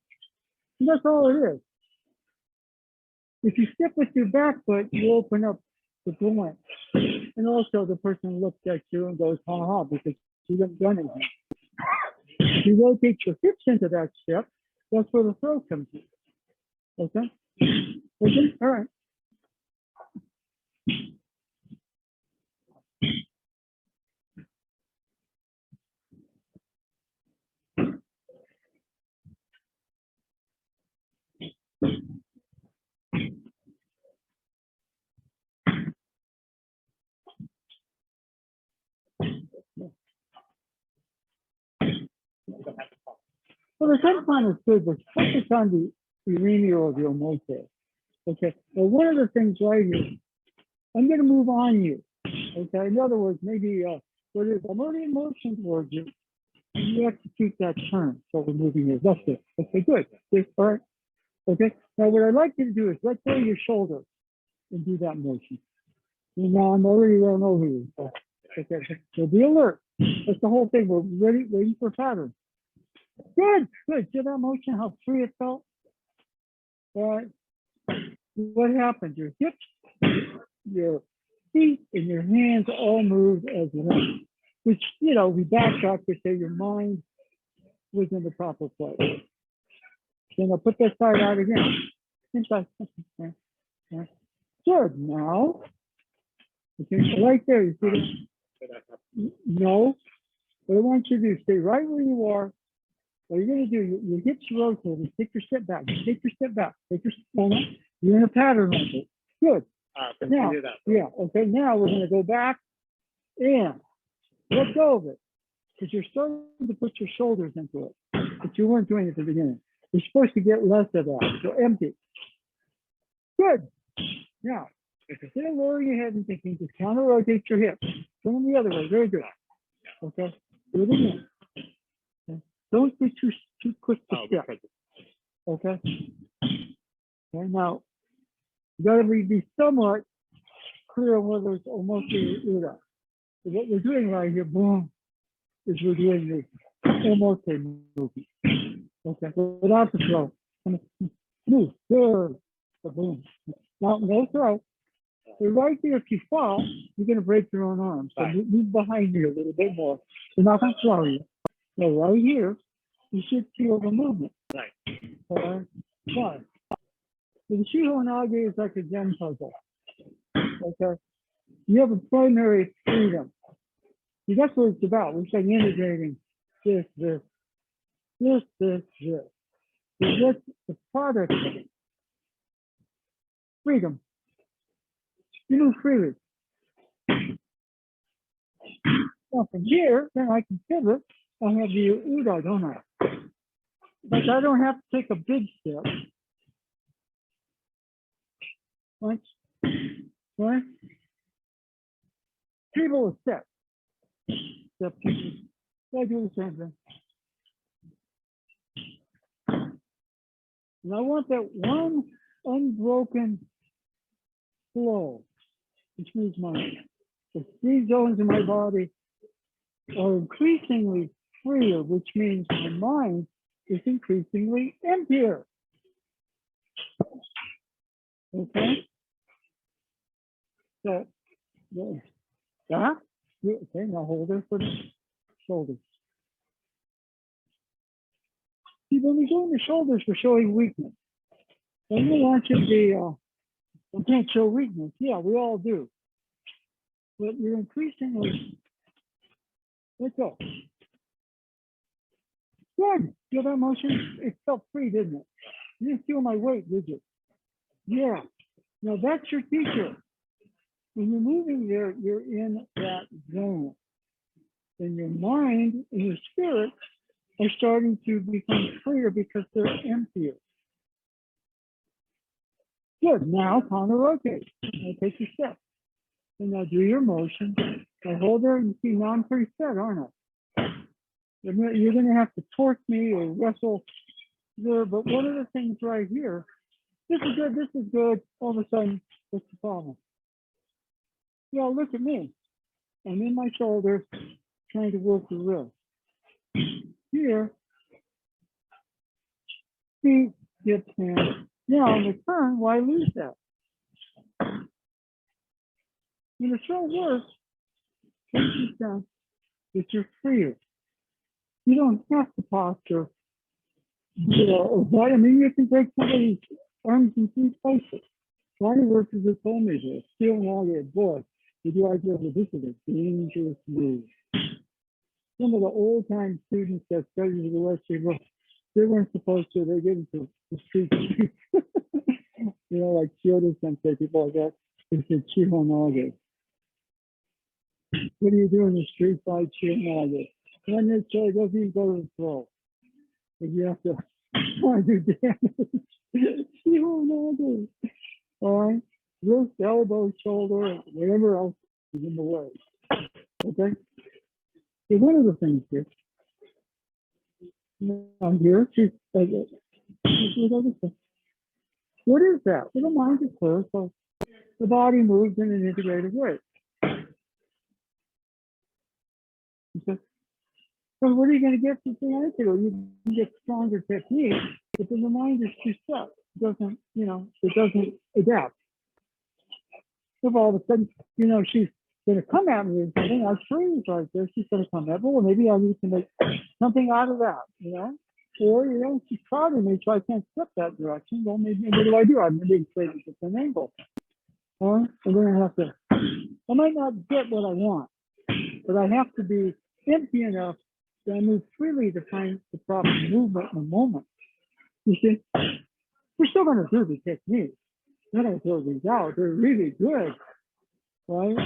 and that's all it is. If you step with your back foot, you open up the joint, and also the person looks at you and goes, "Ha ha," because you haven't done anything. If you rotate your hips into that step, that's where the throw comes in. Okay? Okay? All right. Well, the second one is good, but focus on the linear or the omote. Okay? Well, one of the things right here, I'm going to move on you. Okay? In other words, maybe what is I'm already in motion towards you. And you execute that turn. So we're moving here. That's it. Okay, good. Okay, all right. Okay. Now what I'd like you to do is let go of your shoulder and do that motion. And now I'm already run over you. So, okay. So be alert. That's the whole thing. We're ready, waiting for pattern. Good, good. See that motion, how free it felt? All right. What happened? Your hips, your feet, and your hands all moved as one. Which, you know, we backtrack to say your mind was in the proper place. Then I'll put that side out again. Inside. Good. Now, okay, right there, you see that? No. What I want you to do, stay right where you are. What you're going to do, your hips rotate, take your step back, take your step back, take your step back. You're in a pattern like it. Good. Now, yeah, okay, now we're going to go back and let go of it. Because you're starting to put your shoulders into it, but you weren't doing it at the beginning. You're supposed to get less of that, so empty. Good. Now, instead of lowering your head and thinking, just counter rotate your hips. Turn them the other way, very good. Okay, do it again. Okay. Don't be too quick to step. Okay. Okay, now, you gotta be somewhat clear on whether it's almost or Wada. So what we're doing right here, boom, is we're doing the omote movement. Okay, without the throw. Move, good. So boom. Now, no throw. So right there, if you fall, you're going to break your own arm. So move behind you a little bit more. You're not going to throw you. So right here, you should feel the movement. Right. Fine. So the shihonage is like a gem puzzle. Okay. You have a primary freedom. See, that's what it's about. We're saying integrating this. This. That's the product of it. Freedom. You move freely. Now from here, then I can pivot. I have the Wada, don't I? But I don't have to take a big step. Once, right? Table is set. Step two. I do the same thing. And I want that one unbroken flow, which means the three zones in my body are increasingly freer, which means my mind is increasingly emptier. Okay? So, that, okay, now hold it for the shoulders. See, when we go in the shoulders, we're showing weakness. And we want you to be, we can't show weakness. Yeah, we all do. But you're increasingly, let's go. Good. Feel that motion? It felt free, didn't it? You didn't feel my weight, did you? Yeah. Now that's your teacher. When you're moving there, you're in that zone. And your mind and your spirit are starting to become clear because they're emptier. Good. Now counter rotate. Now take your step. And now do your motion. I hold there and you see now I'm pretty set, aren't I? You're going to have to torque me or wrestle there. But one of the things right here, this is good, this is good. All of a sudden, what's the problem? Yeah, look at me. I'm in my shoulders trying to work the wrist. Here, feet, hips, hands. Now in the turn, why lose that? When the show works, take this down, that you're freer. You don't have to posture. I mean, you can take somebody's arms in three places. One workers have told me this. Still now they're bored. Did you idea that this is a dangerous move? Some of the old time students that studied the West, they weren't supposed to. They get into the street. Like Kyoto sensei, people like that. They said shihonage. What do you do in the street fight shihonage? When your chair doesn't even go to the throat. But you have to do damage. Shihonage. All right? Wrist, elbow, shoulder, whatever else is in the way. Okay? So one of the things here, now here, what is that? Well, the mind is clear, so the body moves in an integrated way. Okay? So what are you going to get from saying that? You can get stronger technique, but then the mind is too set. It doesn't, it doesn't adapt. If all of a sudden, she's going to come at me or something, I freeze right there. She's going to come at me. Well, maybe I need to make something out of that, Or, she's prodding me, so I can't step that direction. Well, maybe, what do I do? I'm maybe straight at a different angle. Or I'm going to have to, I might not get what I want, but I have to be empty enough that I move freely to find the proper movement in the moment. You see, we're still going to do the technique. Then I throw these out. They're really good, right?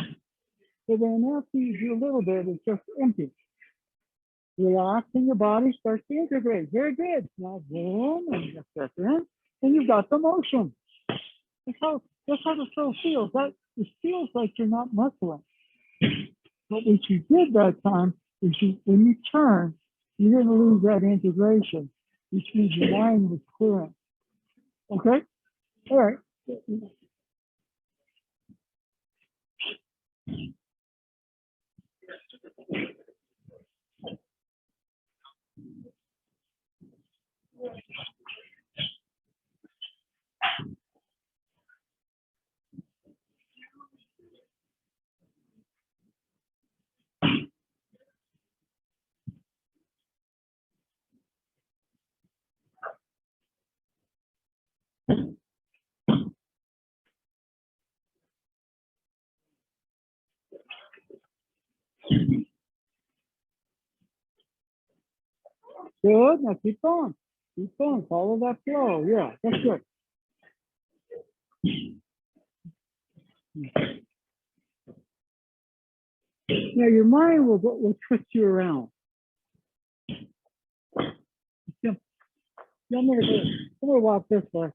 So then after you do a little bit, it's just empty. Relax and your body starts to integrate. Very good. Now boom, and just step in, and you've got the motion. That's how the flow feels. It feels like you're not muscling. But what you did that time is when you turn, you're going to lose that integration, which means your mind was clearing. Okay? All right. Good. Now keep going. Keep going. Follow that flow. Yeah, that's good. Now your mind will twist you around. I'm gonna walk this way.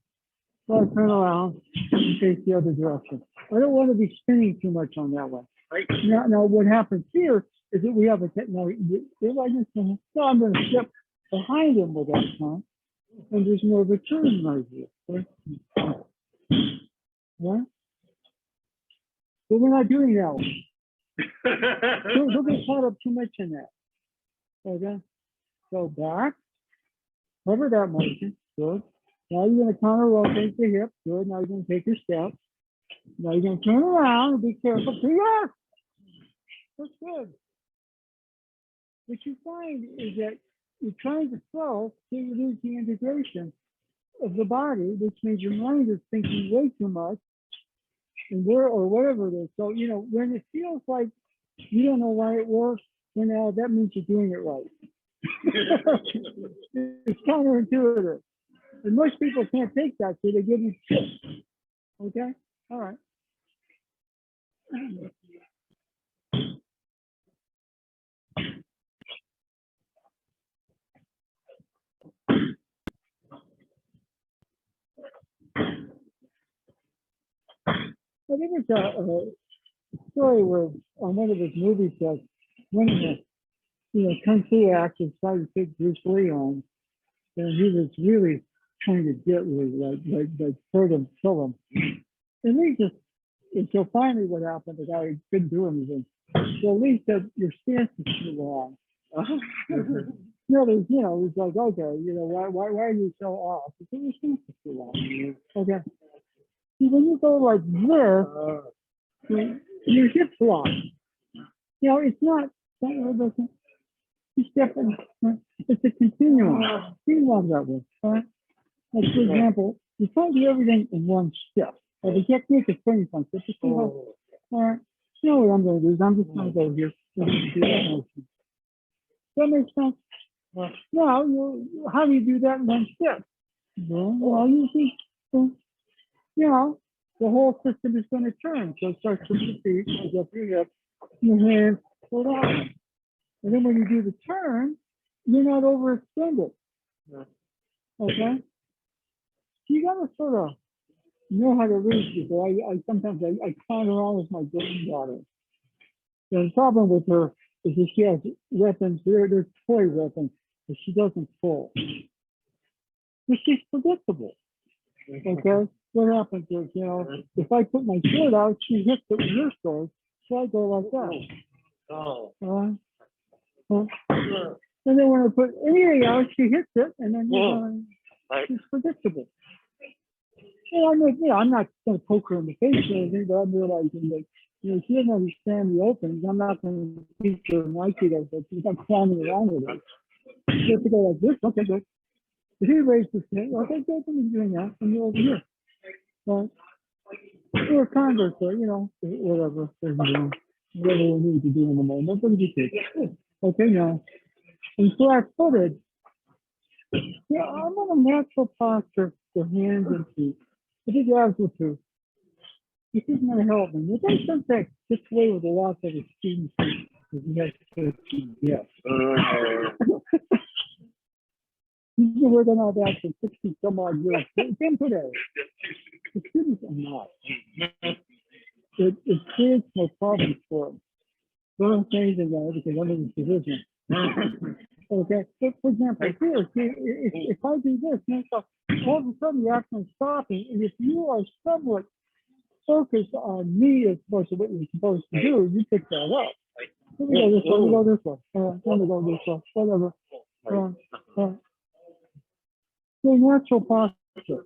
So I turn around and face the other direction. I don't want to be spinning too much on that one. Right. Now what happens here is that we have a technology. So I'm going to step behind him with that time, and there's more of a turn right here. Right? Right? But we're not doing that one. Don't get caught up too much in that. Okay? So back, cover that motion. Good. Now you're going to counter rotate the hip. Good. Now you're going to take your step. Now you're going to turn around and be careful. Yes! That's good. What you find is that you're trying to flow till you lose the integration of the body, which means your mind is thinking way too much, and or whatever it is. So, when it feels like you don't know why it works, that means you're doing it right. It's counterintuitive. And most people can't take that, so they give you shit. Okay? All right. I think it's a story where on one of his movie sets, one of the kung fu actors tried to take Bruce Lee on, and he was really trying to get Lee, like hurt him, kill him. And Lee and so finally what happened, the guy couldn't do anything. So Lee said, your stance is too long. He's like, okay, why are you so off? He said, your stance is too long. Okay. See, when you go like this, your hips lock. It's not, you step in, it's a continuum. Think about that way. All right? Like, for example, you can't do everything in one step. The technique is pretty fun. So just see how, all right, you know what I'm going to do is I'm just going to go here. Does that make sense? Now, how do you do that in one step? Well, you see, the whole system is going to turn. So it starts with your feet, goes up your hips, your hands, pull down. And then when you do the turn, you're not overextended. Okay? You got to sort of know how to read people. I sometimes clown around with my granddaughter. The problem with her is that she has weapons, they're toy weapons, but she doesn't pull. But she's predictable. Okay? What happens is, if I put my sword out, she hits it with her sword, so I go like that. And then when I put anything out, she hits it, and then she's predictable. I'm not going to poke her in the face or anything, but I'm realizing that, she doesn't understand the openings. I'm not going to teach her Aikido, but she's not climbing around with it. She has to go like this. Okay, good. If he raised his hand, okay, good, I'm doing that, and you're over here. Or converse, whatever we need to do in the moment. What did you think? Okay, now, in flat-footed, I'm in a natural posture for hands and feet. I think the abs will too. This is going to help me. If I sometimes gets away with a lot of his students, yes. He's been working on that for 60 some odd years. Same today. The students are not. It creates more problems for them. Don't say anything about it because I'm in this position. Okay. So, for example, here, if I do this, all of a sudden you're actually stopping, and if you are somewhat focused on me as opposed to what you're supposed to do, you pick that up. Let me go this way, let me go this way. Let me go this way, whatever. So natural posture.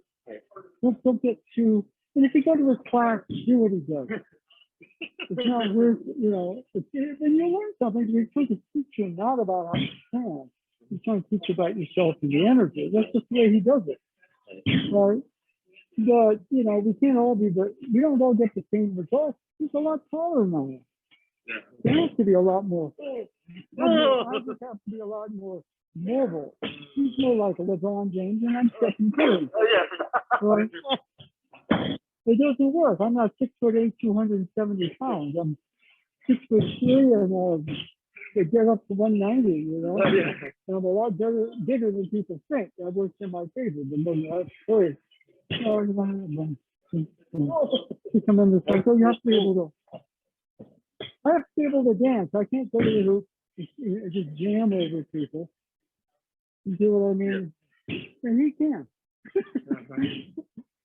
Don't get too, and if you go to his class, do what he does. It's not weird, when you learn something, you're trying to teach you not about how you stand. He's trying to teach you about yourself and the energy. That's just the way he does it. Right? But, we can't all be, we don't all get the same results. He's a lot taller than I am. There has to be a lot more. I just have to be a lot more mobile. He's more like a LeBron James, and I'm Stephen Curry. Right? It doesn't work. I'm not 6'8", 270 pounds. I'm 6'3", and they get up to 190. And I'm a lot bigger than people think. That works in my favor. But that's great. Oh, you want to come in this way. So you have to be able to, I have to be able to dance. I can't go to the hoop and just jam over people. You see what I mean? And he can.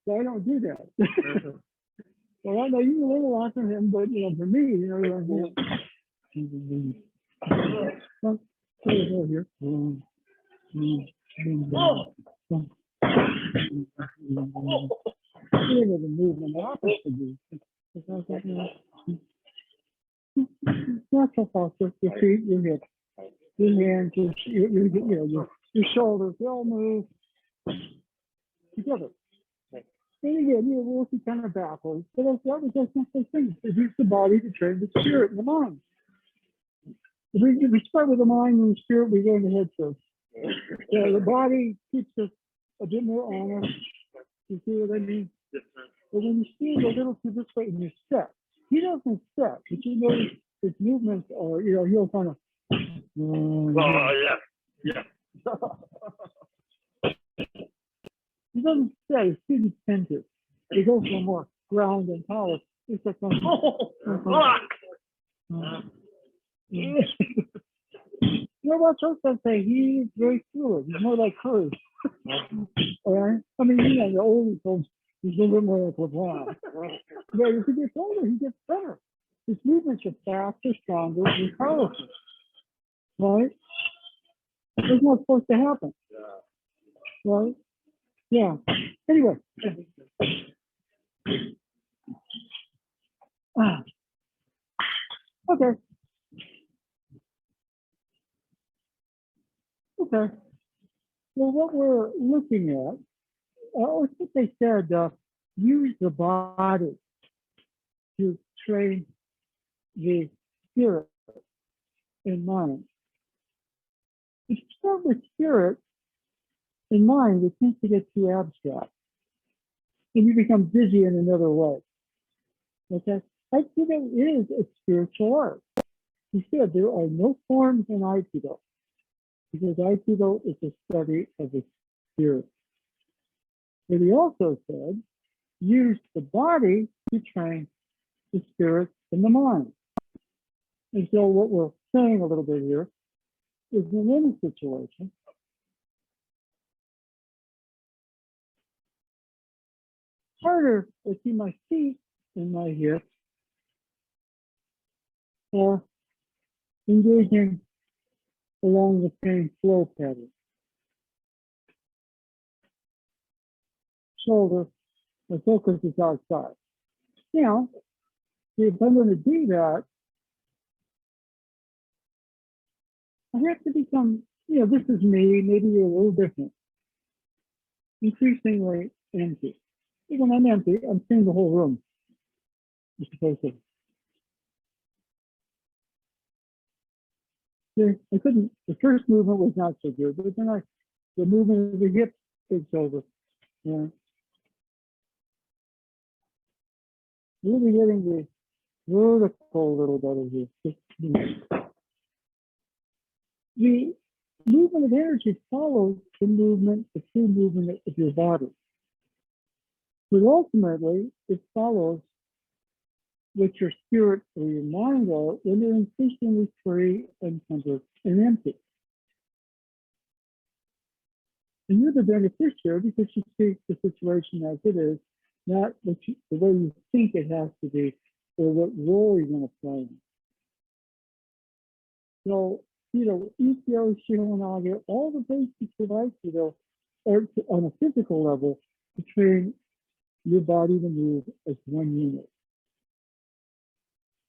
So I don't do that. So I know you can learn a lot from him, but you know, for me, you know, well, put it over here. The movement that happens to be. Natural posture, your feet, your hips, your hands, your shoulders, they all move together. And again, you're working kind of backwards, but that was just simple thing. To use the body to train the spirit and the mind. If we start with the mind and the spirit, we go into head first. So the body keeps us a bit more honest. You see what I mean? But when you stand a little to this way and you step, he doesn't step, but you notice his movements are, you know, he'll kind of. Yeah. He doesn't stay, students tend to. They go for more ground and power. It's like, you know what, Church does say he's very fluid. He's more like Curry. All right? I mean, you know, the older folks, he's a little bit more like LeBron. But as he gets older, he gets better. His movements are faster, stronger, and powerful. Right? That's not supposed to happen. Right? Yeah. Anyway. Okay. Okay. Well, what we're looking at, what they said, use the body to train the spirit and mind. If you start with spirit and mind, it tends to get too abstract. And you become busy in another way. Okay? Aikido is a spiritual art. He said there are no forms in Aikido because Aikido is a study of the spirit. But he also said, use the body to train the spirit and the mind. And so what we're saying a little bit here is in any situation, harder to see my feet and my hips are engaging along the same flow pattern. Shoulder, the focus is outside. Now, if I'm going to do that, I have to become, you know, this is me, maybe you're a little different, increasingly empty. When I'm empty, I'm seeing the whole room. You're supposed to. See, I couldn't, the first movement was not so good, but then the movement of the hips takes over. Yeah. Really getting the vertical a little better here. The movement of energy follows the movement, the true movement of your body. But ultimately, it follows what your spirit or your mind are when they're increasingly free and tempered and empty. And you're the beneficiary because you see the situation as it is, not the way you think it has to be or what role you're going to play in. So, you know, ETO, shihonage, all the basics of Aikido are on a physical level to train your body to move as one unit.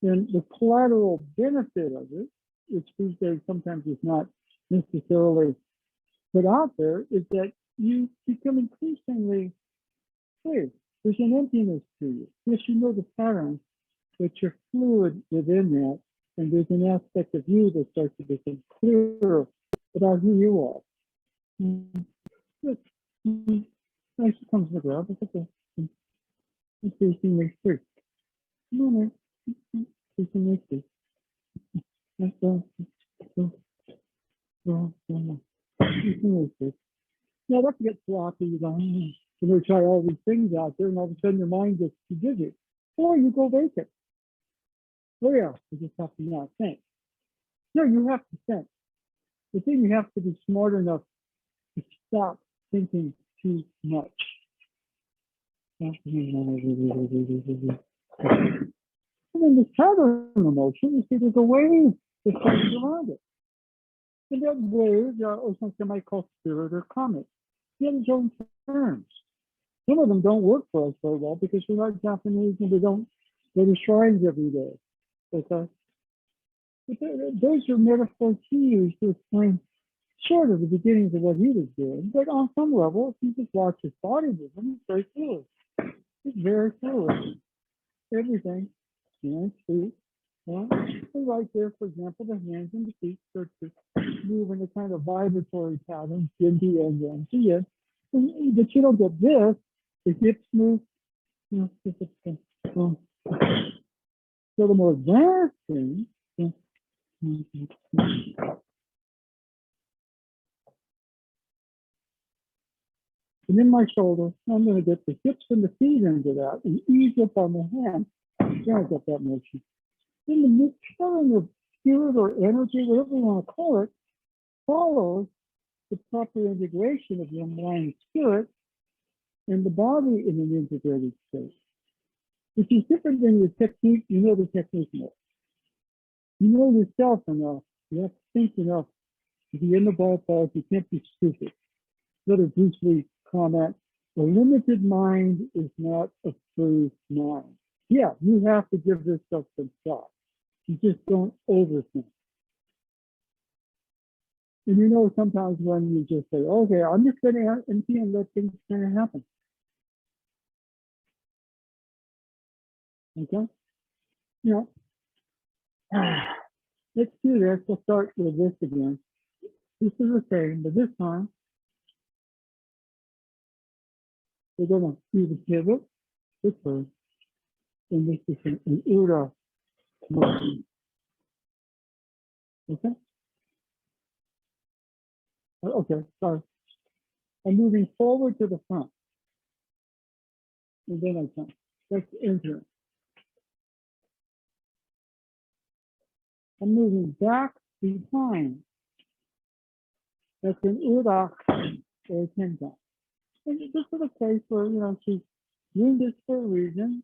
And the collateral benefit of it, which these days sometimes is not necessarily put out there, is that you become increasingly free. There's an emptiness to you. Yes, you know the pattern, but you're fluid within that. And there's an aspect of you that starts to become clearer about who you are. Nice, it comes to the ground. It's okay. Increasingly free. No. Increasingly free. Increasingly free. Yeah, that can get sloppy. And they try all these things out there, and all of a sudden your mind gets too busy. Or you go vacant. Oh yeah, you just have to not think. No, you have to think. The thing, you have to be smart enough to stop thinking too much. And then the pattern emotion, you see there's a wave that comes around it. And that wave, or something they might call spirit or comet, it has its own terms. Some of them don't work for us very well because we're not Japanese and we don't go to shrines every day. Okay? But those are metaphors he used to explain sort of the beginnings of what he was doing. But on some level, if you just watch his body movement, it's very fluid. It's very fluid. Everything, hands, feet. Yeah. And right there, for example, the hands and the feet start to move in a kind of vibratory pattern, yin to yin, yang to yin. But you don't get this. The hips move. You know, so the more advanced thing. And then my shoulder, I'm going to get the hips and the feet into that and ease up on the hands. Then I get that motion. Then the mixture of spirit or energy, whatever you want to call it, follows the proper integration of the underlying spirit and the body in an integrated state, which is different than your technique. You know the technique more. You know yourself enough. You have to think enough to be in the ballpark. You can't be stupid. Another Bruce Lee comment, a limited mind is not a free mind. Yeah, you have to give this stuff some thought. You just don't overthink. And you know, sometimes when you just say, okay, I'm just going to empty and let things kind of happen. Okay? You know, let's do this. We'll start with this again. This is the same, but this time, we're going to do the pivot, the turn, and this is an Ura motion. Okay? Okay, sorry. I'm moving forward to the front. And then I turn. That's entering. I'm moving back behind. That's an Ura or a Tenkan. And this is a case where, you know, she's doing this for a reason.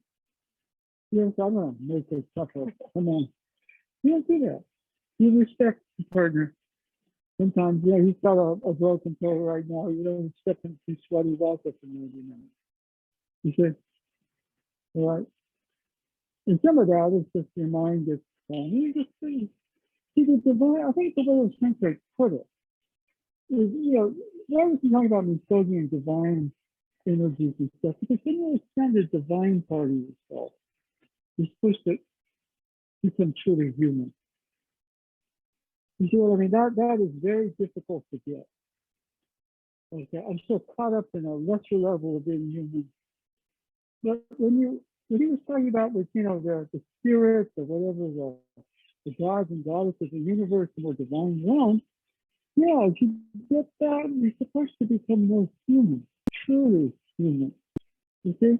Yes, I'm going to make her suffer. Come on. You don't do that. You respect the partner. Sometimes, you know, he's got a broken toe right now. You don't expect him to sweaty walk up for 90 minutes. You say, all right. And some of that is just your mind gets calm. You just see the divine. I think the way Sensei put it is, you know, why was he talking about Musogi and divine energies and stuff? Because then you extend the divine part of yourself. You're supposed to become truly human. You see what I mean? That is very difficult to get. Okay, I'm so caught up in a lesser level of being human. But when he was talking about with, you know, the spirits or whatever, the gods and goddesses, the universe, the more divine realm, yeah, if you get that, you're supposed to become more human, truly human. You see?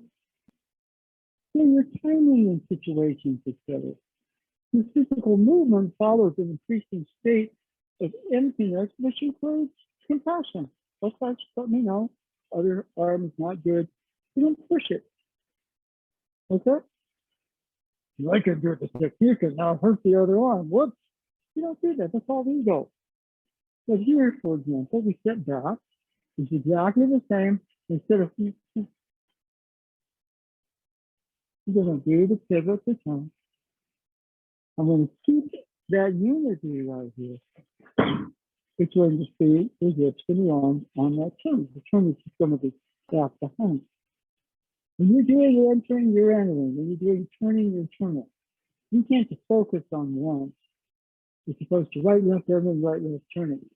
So your timing in situations is better. Your physical movement follows an increasing state of emptiness, which includes compassion. Okay, just let me know. Other arm is not good. You don't push it. Okay? I can do the technique and now hurt the other arm. Whoops. You don't do that. That's all ego. But here, for example, we step back. It's exactly the same. Instead of you're going to do the pivot to turn. I'm going to keep that unity right here between the feet, the hips, and the arms on that turn. The turn is just going to be back behind. When you're doing entering, you're entering. When you're doing turning, you're turning. You can't just focus on one. You're supposed to right, left, turning, right, left, turning.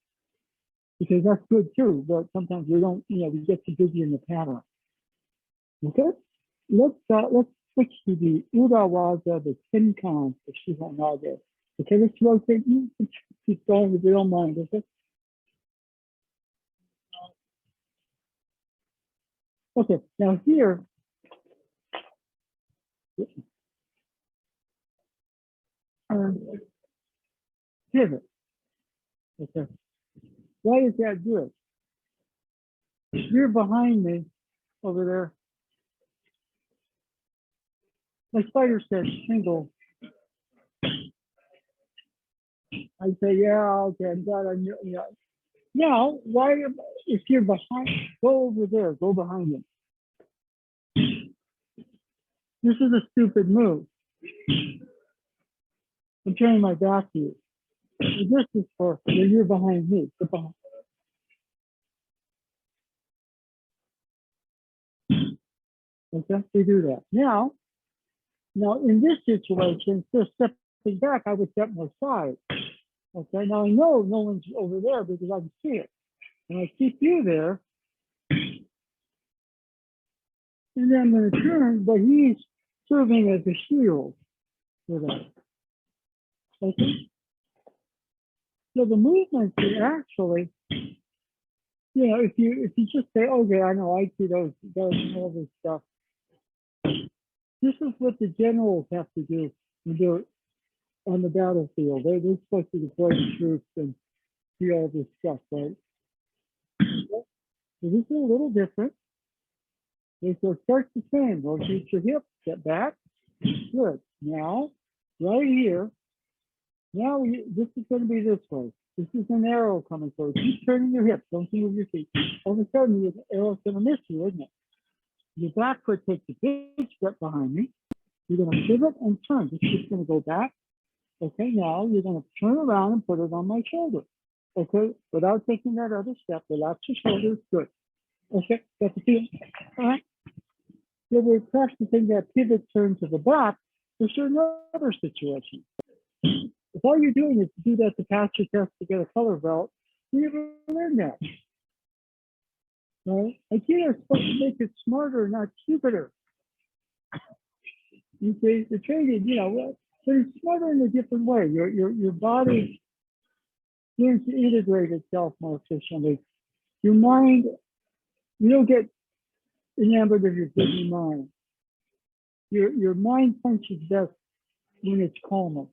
Because that's good too, but sometimes we don't, you know, we get too busy in the pattern. Okay? Let's switch to the Wada, the Tenkan, the shihonage. Okay, let's rotate. You can keep going if you don't mind, okay? Okay, now here, pivot. Okay, why is that good? You're behind me over there. My spider says single. I say, yeah, okay, I'm glad I knew. Yeah. Now, why, if you're behind, go over there, go behind him. This is a stupid move. I'm turning my back to you. This is for you're behind me. Get behind. Okay, we do that. Now in this situation, just stepping back, I would step more side. Okay, now I know no one's over there because I can see it. And I keep you there. And then I'm going to turn, but he's serving as a shield for that. Okay? So the movements are actually, you know, if you just say, okay, I know I see those and all this stuff. This is what the generals have to do when they're on the battlefield. They're supposed to deploy the troops and see all this stuff, right? So this is a little different. Okay, so start the same. Rotate your hips, step back. Good. Now, right here, now this is going to be this way. This is an arrow coming forward. Keep turning your hips. Don't move your feet. All of a sudden, the arrow's going to miss you, isn't it? Your back foot takes a big step behind me. You're going to pivot and turn. This is going to go back. Okay, now you're going to turn around and put it on my shoulder. Okay, without taking that other step, relax your shoulders. Good. Okay, got the feel. All right. So we're practicing that pivot turn to the back. There's another situation. If all you're doing is to do that to pass your test to get a color belt, you never learn that. Right? IKEA is supposed to make it smarter, not stupider. You see, the training, you know, but it's smarter in a different way. Your body learns to integrate itself more efficiently. Your mind, you don't get enamored of your busy mind. Your mind functions best when it's calmer.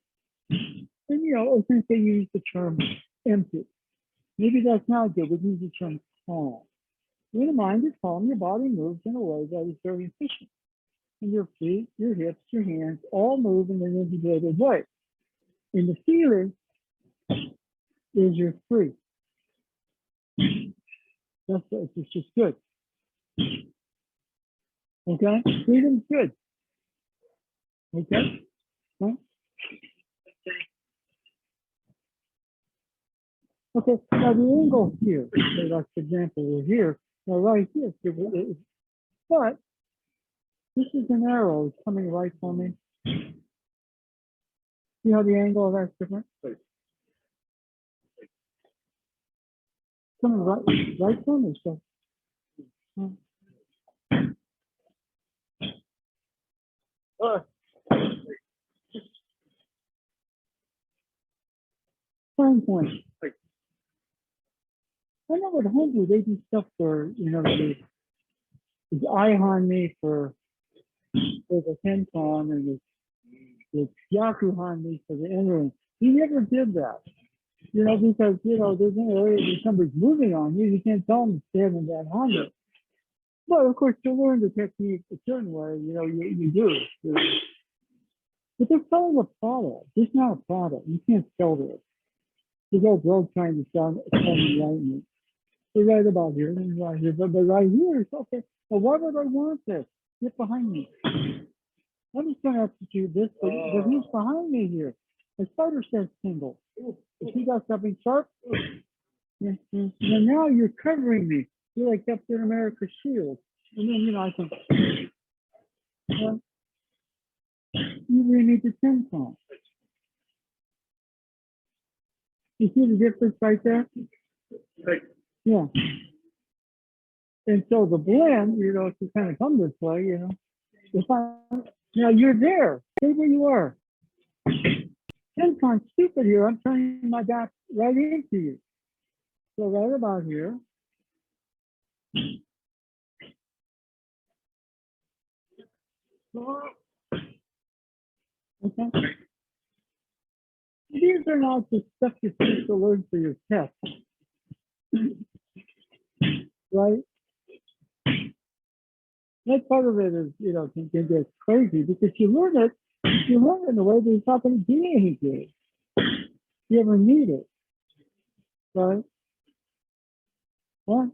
And you know, I think they use the term empty. Maybe that's not good. We use the term calm. When the mind is calm, your body moves in a way that is very efficient. And your feet, your hips, your hands all move in an integrated way. And the feeling is you're free. It's just good. Okay? Freedom's good. Okay? Right? Okay, now the angle here, so that's the example we're here. Now right here, but this is an arrow it's coming right for me. See how the angle of that's different? Coming right for me, so. Fine point. I know at home they do stuff for, you know, they eye on me for the Henton and the Yaku on me for the entering. He never did that. You know, because, you know, there's an area where somebody's moving on you, you can't tell them to stand in that Honda. But of course, to learn the technique a certain way, you know, you do. But they're selling a product. It's not a product. You can't sell this. There's no girl trying to sell enlightenment. They're right about here, and right here, but right here, it's okay. Well, why would I want this? Get behind me. I'm just going to execute this, but he's behind me here. The spider says single. If he got something sharp, and now you're covering me. You're like Captain America's shield. And then, you know, I think, well, you really need the 10 pound. You see the difference right there? Yeah. And so the blend, you know, to kind of come this way, you know, now you're there. Stay where you are. 10 pound stupid here. I'm turning my back right into you. So right about here. Okay. These are not just stuff you're supposed to learn for your test, right? That part of it is, can get crazy because you learn it in a way that it's not going to be any good. You ever need it, right? What?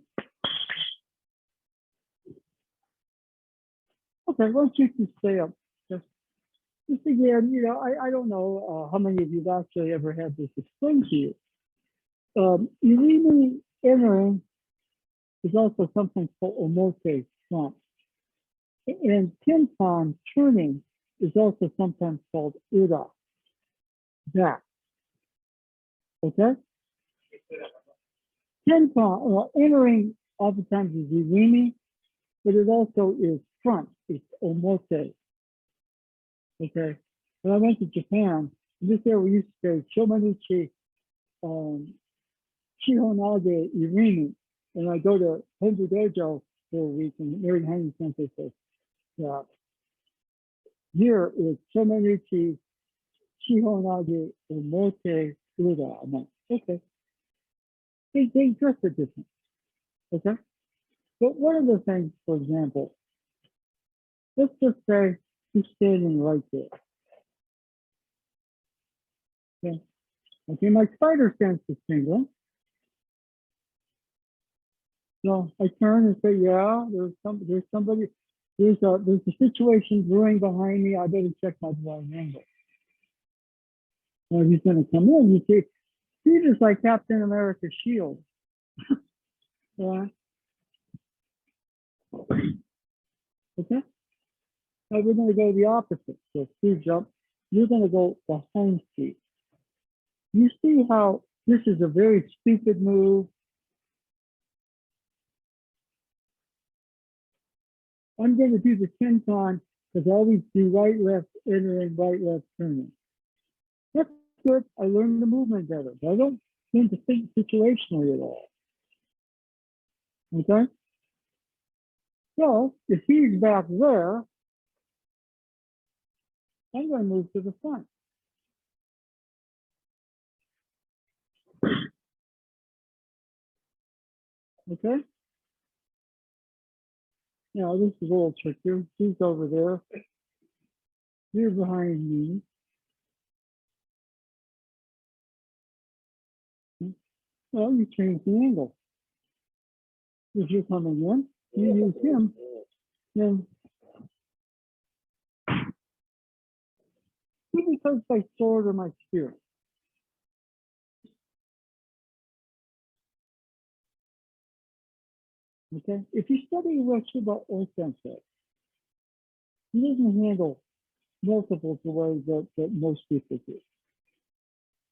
Okay, why don't you just stay up? Just again, I don't know how many of you have actually ever had this explained to you. Irimi entering is also something called omote front. And tenpan turning is also sometimes called ura, back. Okay? Tenpan, entering oftentimes is irimi, but it also is front. It's omote. Okay? When I went to Japan, in this area we used to say shomanichi, shihonage irimi. And I go to Honbu Dojo for a week, and Mary Haney Sensei says, yeah, here is shomanichi, shihonage, omote, ura. I'm like, okay. They dress are different. Okay? But one of the things, for example, let's just say you're standing right there. Okay, okay, my spider sense is tingling. So I turn and say, yeah, there's somebody, there's a situation brewing behind me. I better check my blind angle. Well, he's gonna come in, you see, Peter's like Captain America's shield. Yeah. Okay. Now we're gonna go the opposite. So Steve jump, you're gonna go behind Steve. You see how this is a very stupid move. I'm going to do the tenpan because I always do right, left, entering, right, left, turning. That's good. I learned the movement better, but I don't tend to think situationally at all. Okay? So if he's back there, I'm going to move to the front. Okay? Now this is a little trickier. He's over there. You're behind me. Well, you change the angle. If you're coming in, you use him, then he becomes my sword or my spear. Okay? If you study Roshiba or Sensei, he doesn't handle multiples the way that most people do.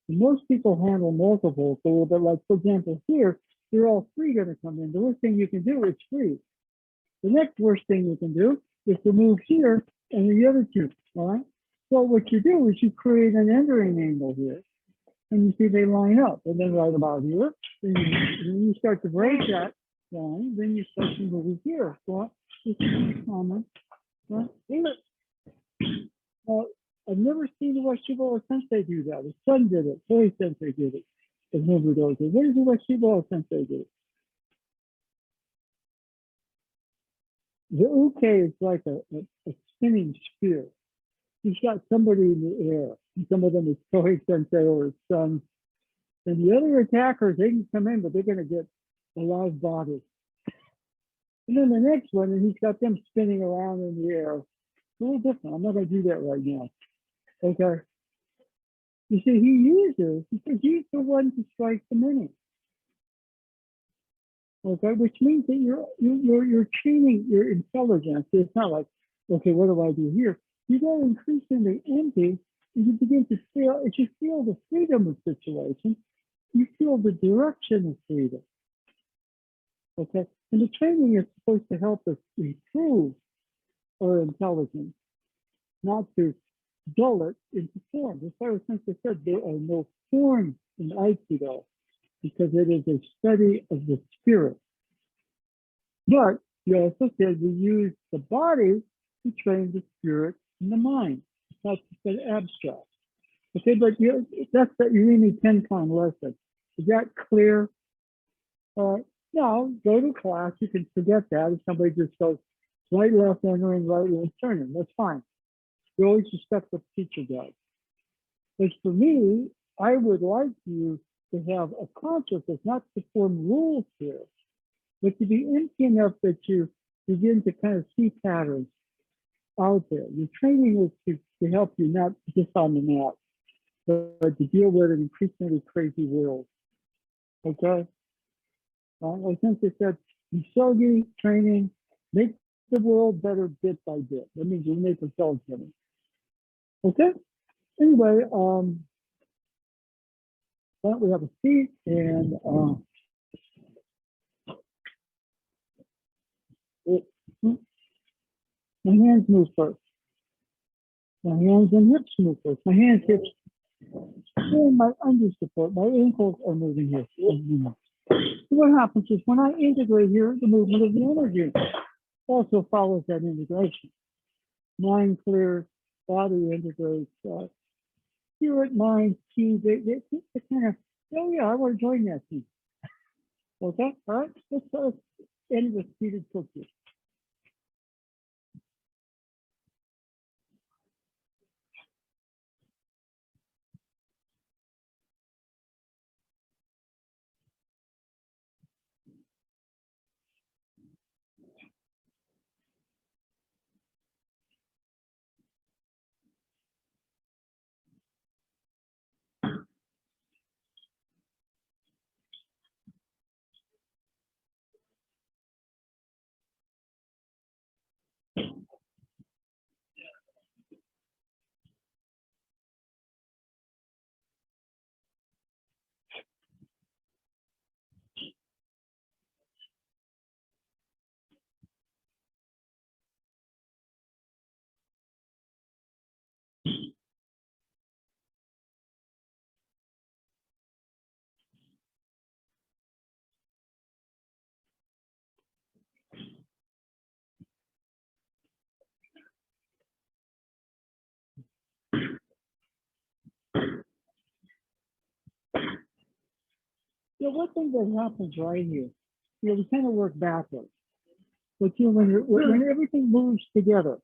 Most people handle multiples a little bit like, for example, here, they're all three going to come in. The worst thing you can do is freeze. The next worst thing you can do is to move here and the other two, all right? So what you do is you create an entering angle here, and you see they line up. And then right about here, then you start to break that line, then you start to move here. So this is common, right? I've never seen the Weshiba or Sensei do that. His son did it. Toy Sensei did it. As Nobu does it. What does the Weshiba or Sensei do? The uke is like a spinning spear. He's got somebody in the air. And some of them is Tohei Sensei or his son. And the other attackers, they can come in, but they're going to get a live body. And then the next one, and he's got them spinning around in the air. It's a little different. I'm not going to do that right now. Okay. You see, he uses, because he's the one to strike the mini. Okay, which means that you're training your intelligence. It's not like, okay, what do I do here? You go increasingly empty, and you begin to feel, as you feel the freedom of situation, you feel the direction of freedom. Okay, and the training is supposed to help us improve our intelligence, not to dull it into form. That's why I said there are no forms in Aikido, because it is a study of the spirit. But you also said you use the body to train the spirit and the mind. It's not just an abstract. Okay, but that's that you really need 10-time lesson. Is that clear? Now, go to class, you can forget that. If somebody just goes right, left, entering, right, left, turning, that's fine. You always respect what the teacher does. But for me, I would like you to have a consciousness, not to form rules here, but to be empty enough that you begin to kind of see patterns out there. Your training is to help you not just on the map, but to deal with an increasingly crazy world. Okay? I think they said, Misogi training, make the world better bit by bit. That means you make ourselves better. Okay? Anyway, why don't we have a seat and my hands move first. My hands and hips move first. My hands, hips, and my under support. My ankles are moving here. So what happens is when I integrate here, the movement of the energy also follows that integration. Mind clears, body integrates, spirit, mind, chi, they kind of, oh yeah, I want to join that team. Okay, all right, let's end with seated cookies. One thing that happens right here, we kind of work backwards. But when everything moves together,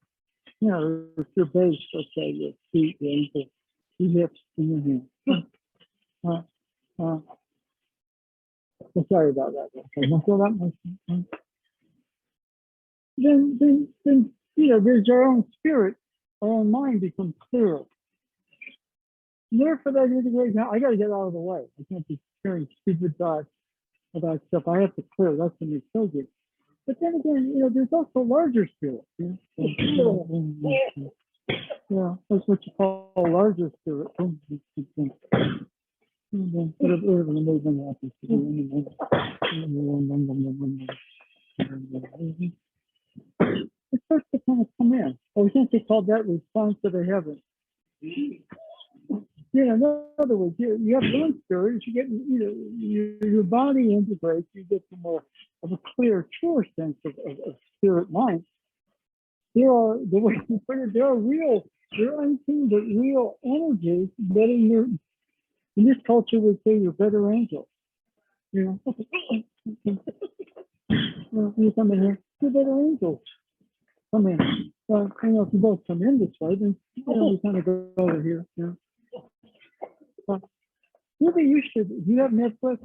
it's your base, let's say, your feet, your ankles, your hips, and your hands. Sorry about that. Then there's our own spirit, our own mind becomes clearer. Therefore, that integration, I got to get out of the way. I can't be carrying stupid thoughts about stuff. I have to clear. That's when you so good. But then again, there's also larger spirit. Yeah, that's what you call a larger spirit. Whatever the movement happens to be. It starts to kind of come in. I think they called that response to the heavens. In other words, you have one spirit, you get, your body integrates, you get some more of a clear, truer sense of spirit mind. There are, the way you put it, there are unseen but real energies that in this culture would say you're better angels. You come in here, you're better angels. Come in. If you both come in this way, then we kind of go over here. Maybe you should. Do you have Netflix?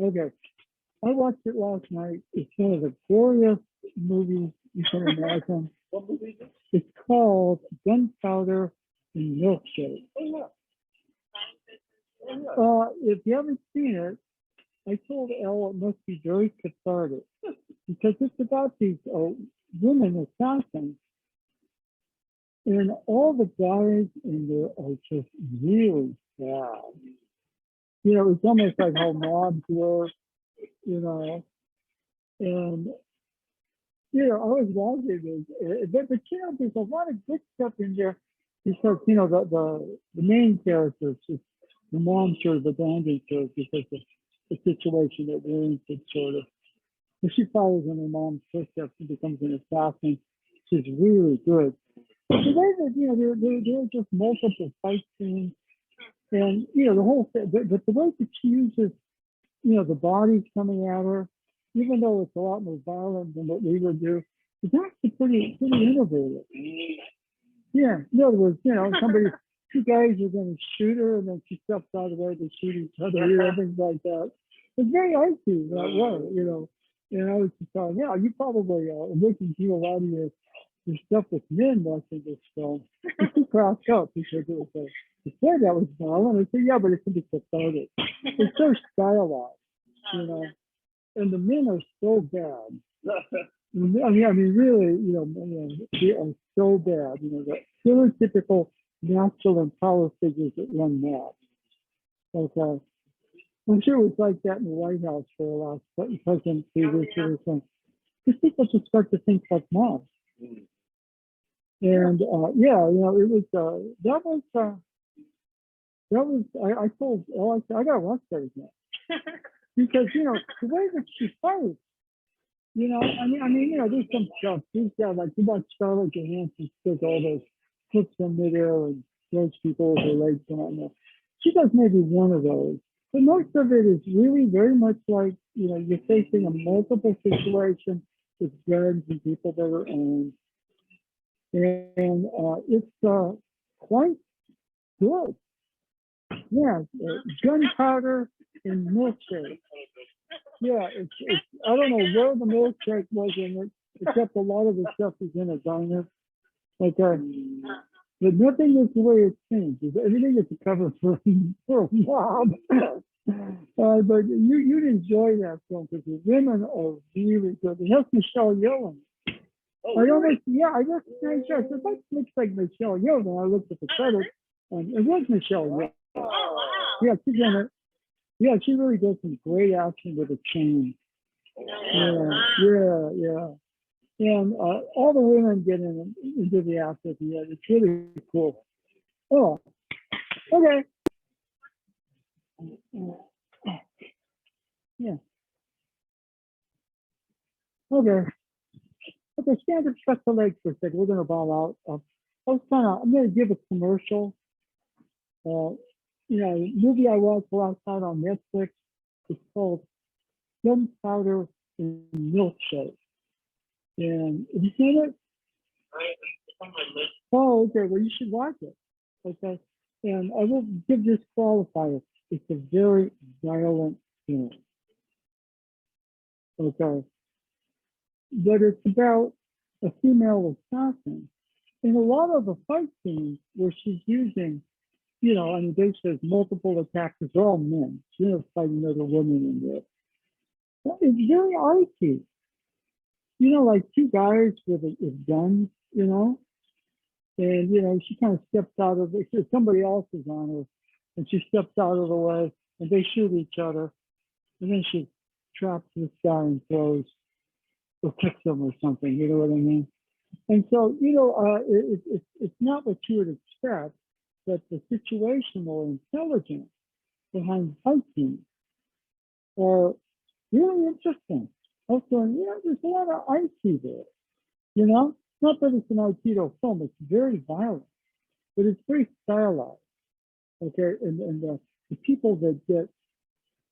Okay. I watched it last night. It's one of the glorious movies you can imagine. What movie is it? It's called Gunpowder and Milkshake. If you haven't seen it, I told Elle it must be very cathartic because it's about these women assassins. And all the guys in there are just really bad. It's almost like how mobs were, and I was watching this, but there's a lot of good stuff in there because the main character, just the mom sort of abandoned her because of the situation that we're in, sort of. She follows in her mom's footsteps and becomes an assassin. She's really good. But the way that, there are just multiple fight scenes, and, the whole thing, but the way that she uses, the bodies coming at her, even though it's a lot more violent than what we would do, it's actually pretty innovative. Yeah, in other words, two guys are going to shoot her, and then she steps out of the way to shoot each other, things like that. It's very icy that way. And I was just telling, you probably looking through a lot of your stuff with men watching this film. She cracked up because it was she said that was violent. I said, yeah, but it can be cathartic. It's so stylized, and the men are so bad. Really, they are so bad. The stereotypical masculine power figures that run mad. Okay. I'm sure it was like that in the White House for the last president previous or something. Because people just start to think like mobs. And it was I told I gotta watch those now. Because the way that she fights, there's some stuff. She's got like you watch Scarlett Johansson does all those flips in midair and throws people with her legs and all that. She does maybe one of those. But most of it is really very much like, you're facing a multiple situation with guns and people that are owned. And it's quite good. Yeah, gunpowder and milkshake. Yeah, it's I don't know where the milkshake was in it, except a lot of the stuff is in a diner. Okay. But nothing is the way it seems. Everything is a cover for a mob. But you'd enjoy that film because the women are really good. It has Michelle Yeoh. I recognize her. It looks like Michelle Yeoh when I looked at the credits, and it was Michelle Yeoh. Yeah, she's in it. Yeah, she really does some great action with a chain. Yeah. And all the women get into the act at the end. It's really cool. Oh, okay. Yeah. Okay. Okay, stand up, stretch the legs for a second. We're going to bow out. I'm going to give a commercial. A movie I watched last night on Netflix. It's called Gunpowder and Milkshake. And have you seen it? Oh, okay. Well, you should watch it. Okay. And I will give this qualifier. It's a very violent film. Okay. But it's about a female assassin. And a lot of the fight scenes where she's using, there's multiple attackers, they're all men. She's not fighting another woman in there. It's very icy. Like two guys with guns, and, she kind of steps out of it. Somebody else is on her, and she steps out of the way, and they shoot each other. And then she traps this guy and throws or kicks him or something, you know what I mean? And so, it's not what you would expect, but the situational intelligence behind fighting are really interesting. Also, there's a lot of icy there, Not that it's an Aikido film, it's very violent, but it's very stylized. Okay, and the people that get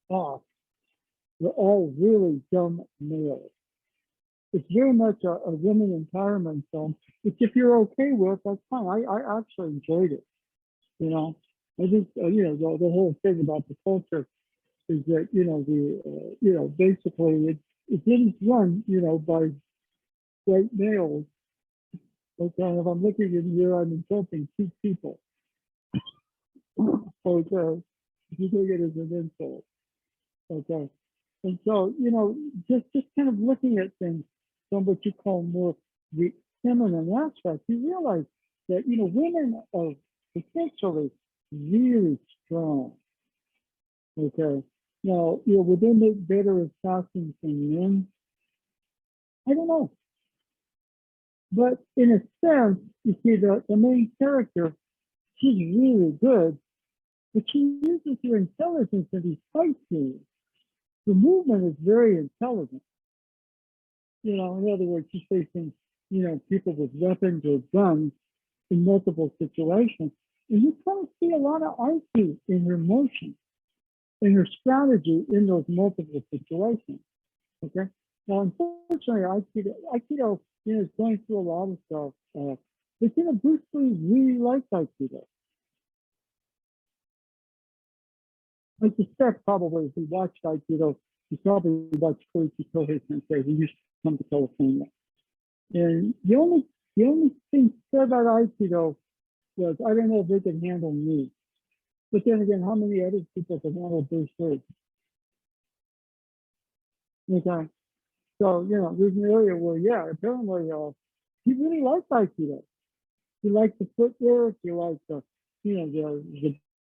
off, they're all really dumb males. It's very much a women empowerment film, which if you're okay with, that's fine. I actually enjoyed it. I think the whole thing about the culture is that basically it didn't run by white males. Okay, if I'm looking in here, I'm insulting two people. Okay, if you take it as an insult. Okay, and so just kind of looking at things from what you call more the feminine aspect, you realize that women are potentially really strong. Okay, now would they make better assassins than men? I don't know. But in a sense, you see the main character, she's really good, but she uses her intelligence in these fight scenes. The movement is very intelligent. In other words, she's facing, people with weapons or guns in multiple situations. And you kind of see a lot of IQ in her motion, in her strategy in those multiple situations. Okay. Now, unfortunately, Aikido, is going through a lot of stuff. But Bruce Lee really liked Aikido. I suspect probably if he watched Aikido, he probably watched Koichi Kohei Sensei, who used to come to California. And the only thing said about Aikido was, I don't know if they can handle me. But then again, how many other people can handle Bruce Lee? Okay. So, there's an area where, yeah, apparently he really liked Aikido. He liked the footwork, he liked the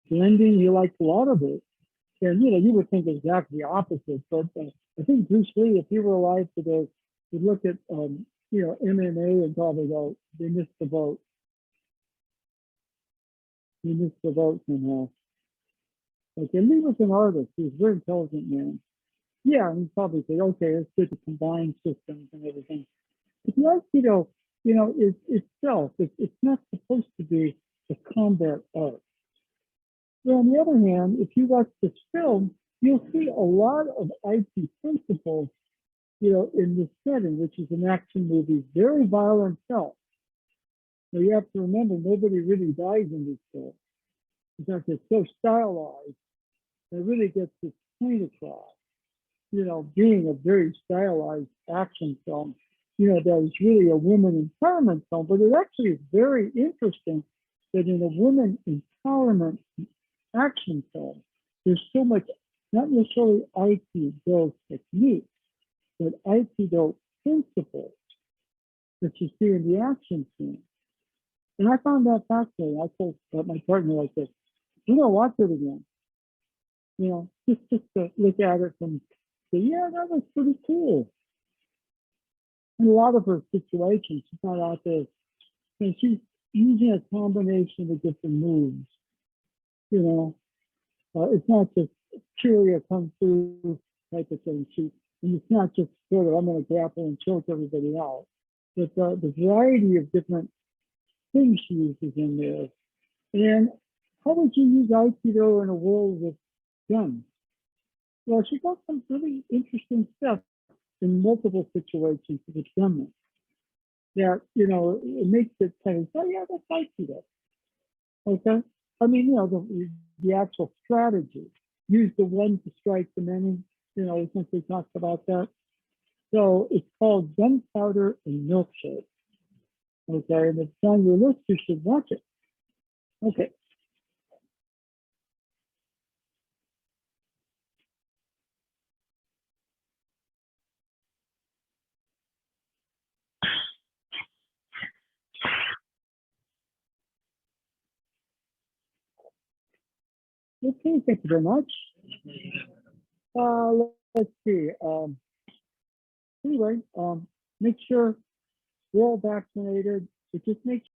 blending, he liked a lot of it. And, you would think exactly the opposite. But I think Bruce Lee, if he were alive today, would look at, MMA and probably go, they missed the boat. He missed the boat somehow. Like, and Lee was an artist. He was a very intelligent man. Yeah, and he'd probably say, okay, it's good to combine systems and everything. But the Aikido, is itself, it's not supposed to be a combat art. But on the other hand, if you watch this film, you'll see a lot of Aikido principles, in this setting, which is an action movie, very violent film. Now you have to remember, nobody really dies in this film. In fact, it's so stylized, it really gets this point across. Being a very stylized action film, that is really a woman empowerment film, but it actually is very interesting that in a woman empowerment action film, there's so much, not necessarily Aikido technique, but Aikido principles that you see in the action scene. And I found that fascinating. I told my partner like this, we're gonna watch it again. Just to look at it and say, yeah, that was pretty cool. In a lot of her situations, she's not out there, she's using a combination of different moves. It's not just purely a kung fu type of thing. And it's not just sort of, I'm going to grapple and choke everybody out. But the variety of different things she uses in there. And how would you use Aikido in a world with guns? Well, she got some really interesting stuff in multiple situations with gunmen. That, it makes it kind of, oh yeah, that's Aikido. Okay? I mean, the actual strategy. Use the one to strike the many, since we talked about that. So it's called Gunpowder and Milkshake. Okay, and it's on your list, you should watch it. Okay. Okay, thank you very much. Let's see. Anyway, make sure we're all vaccinated. It just makes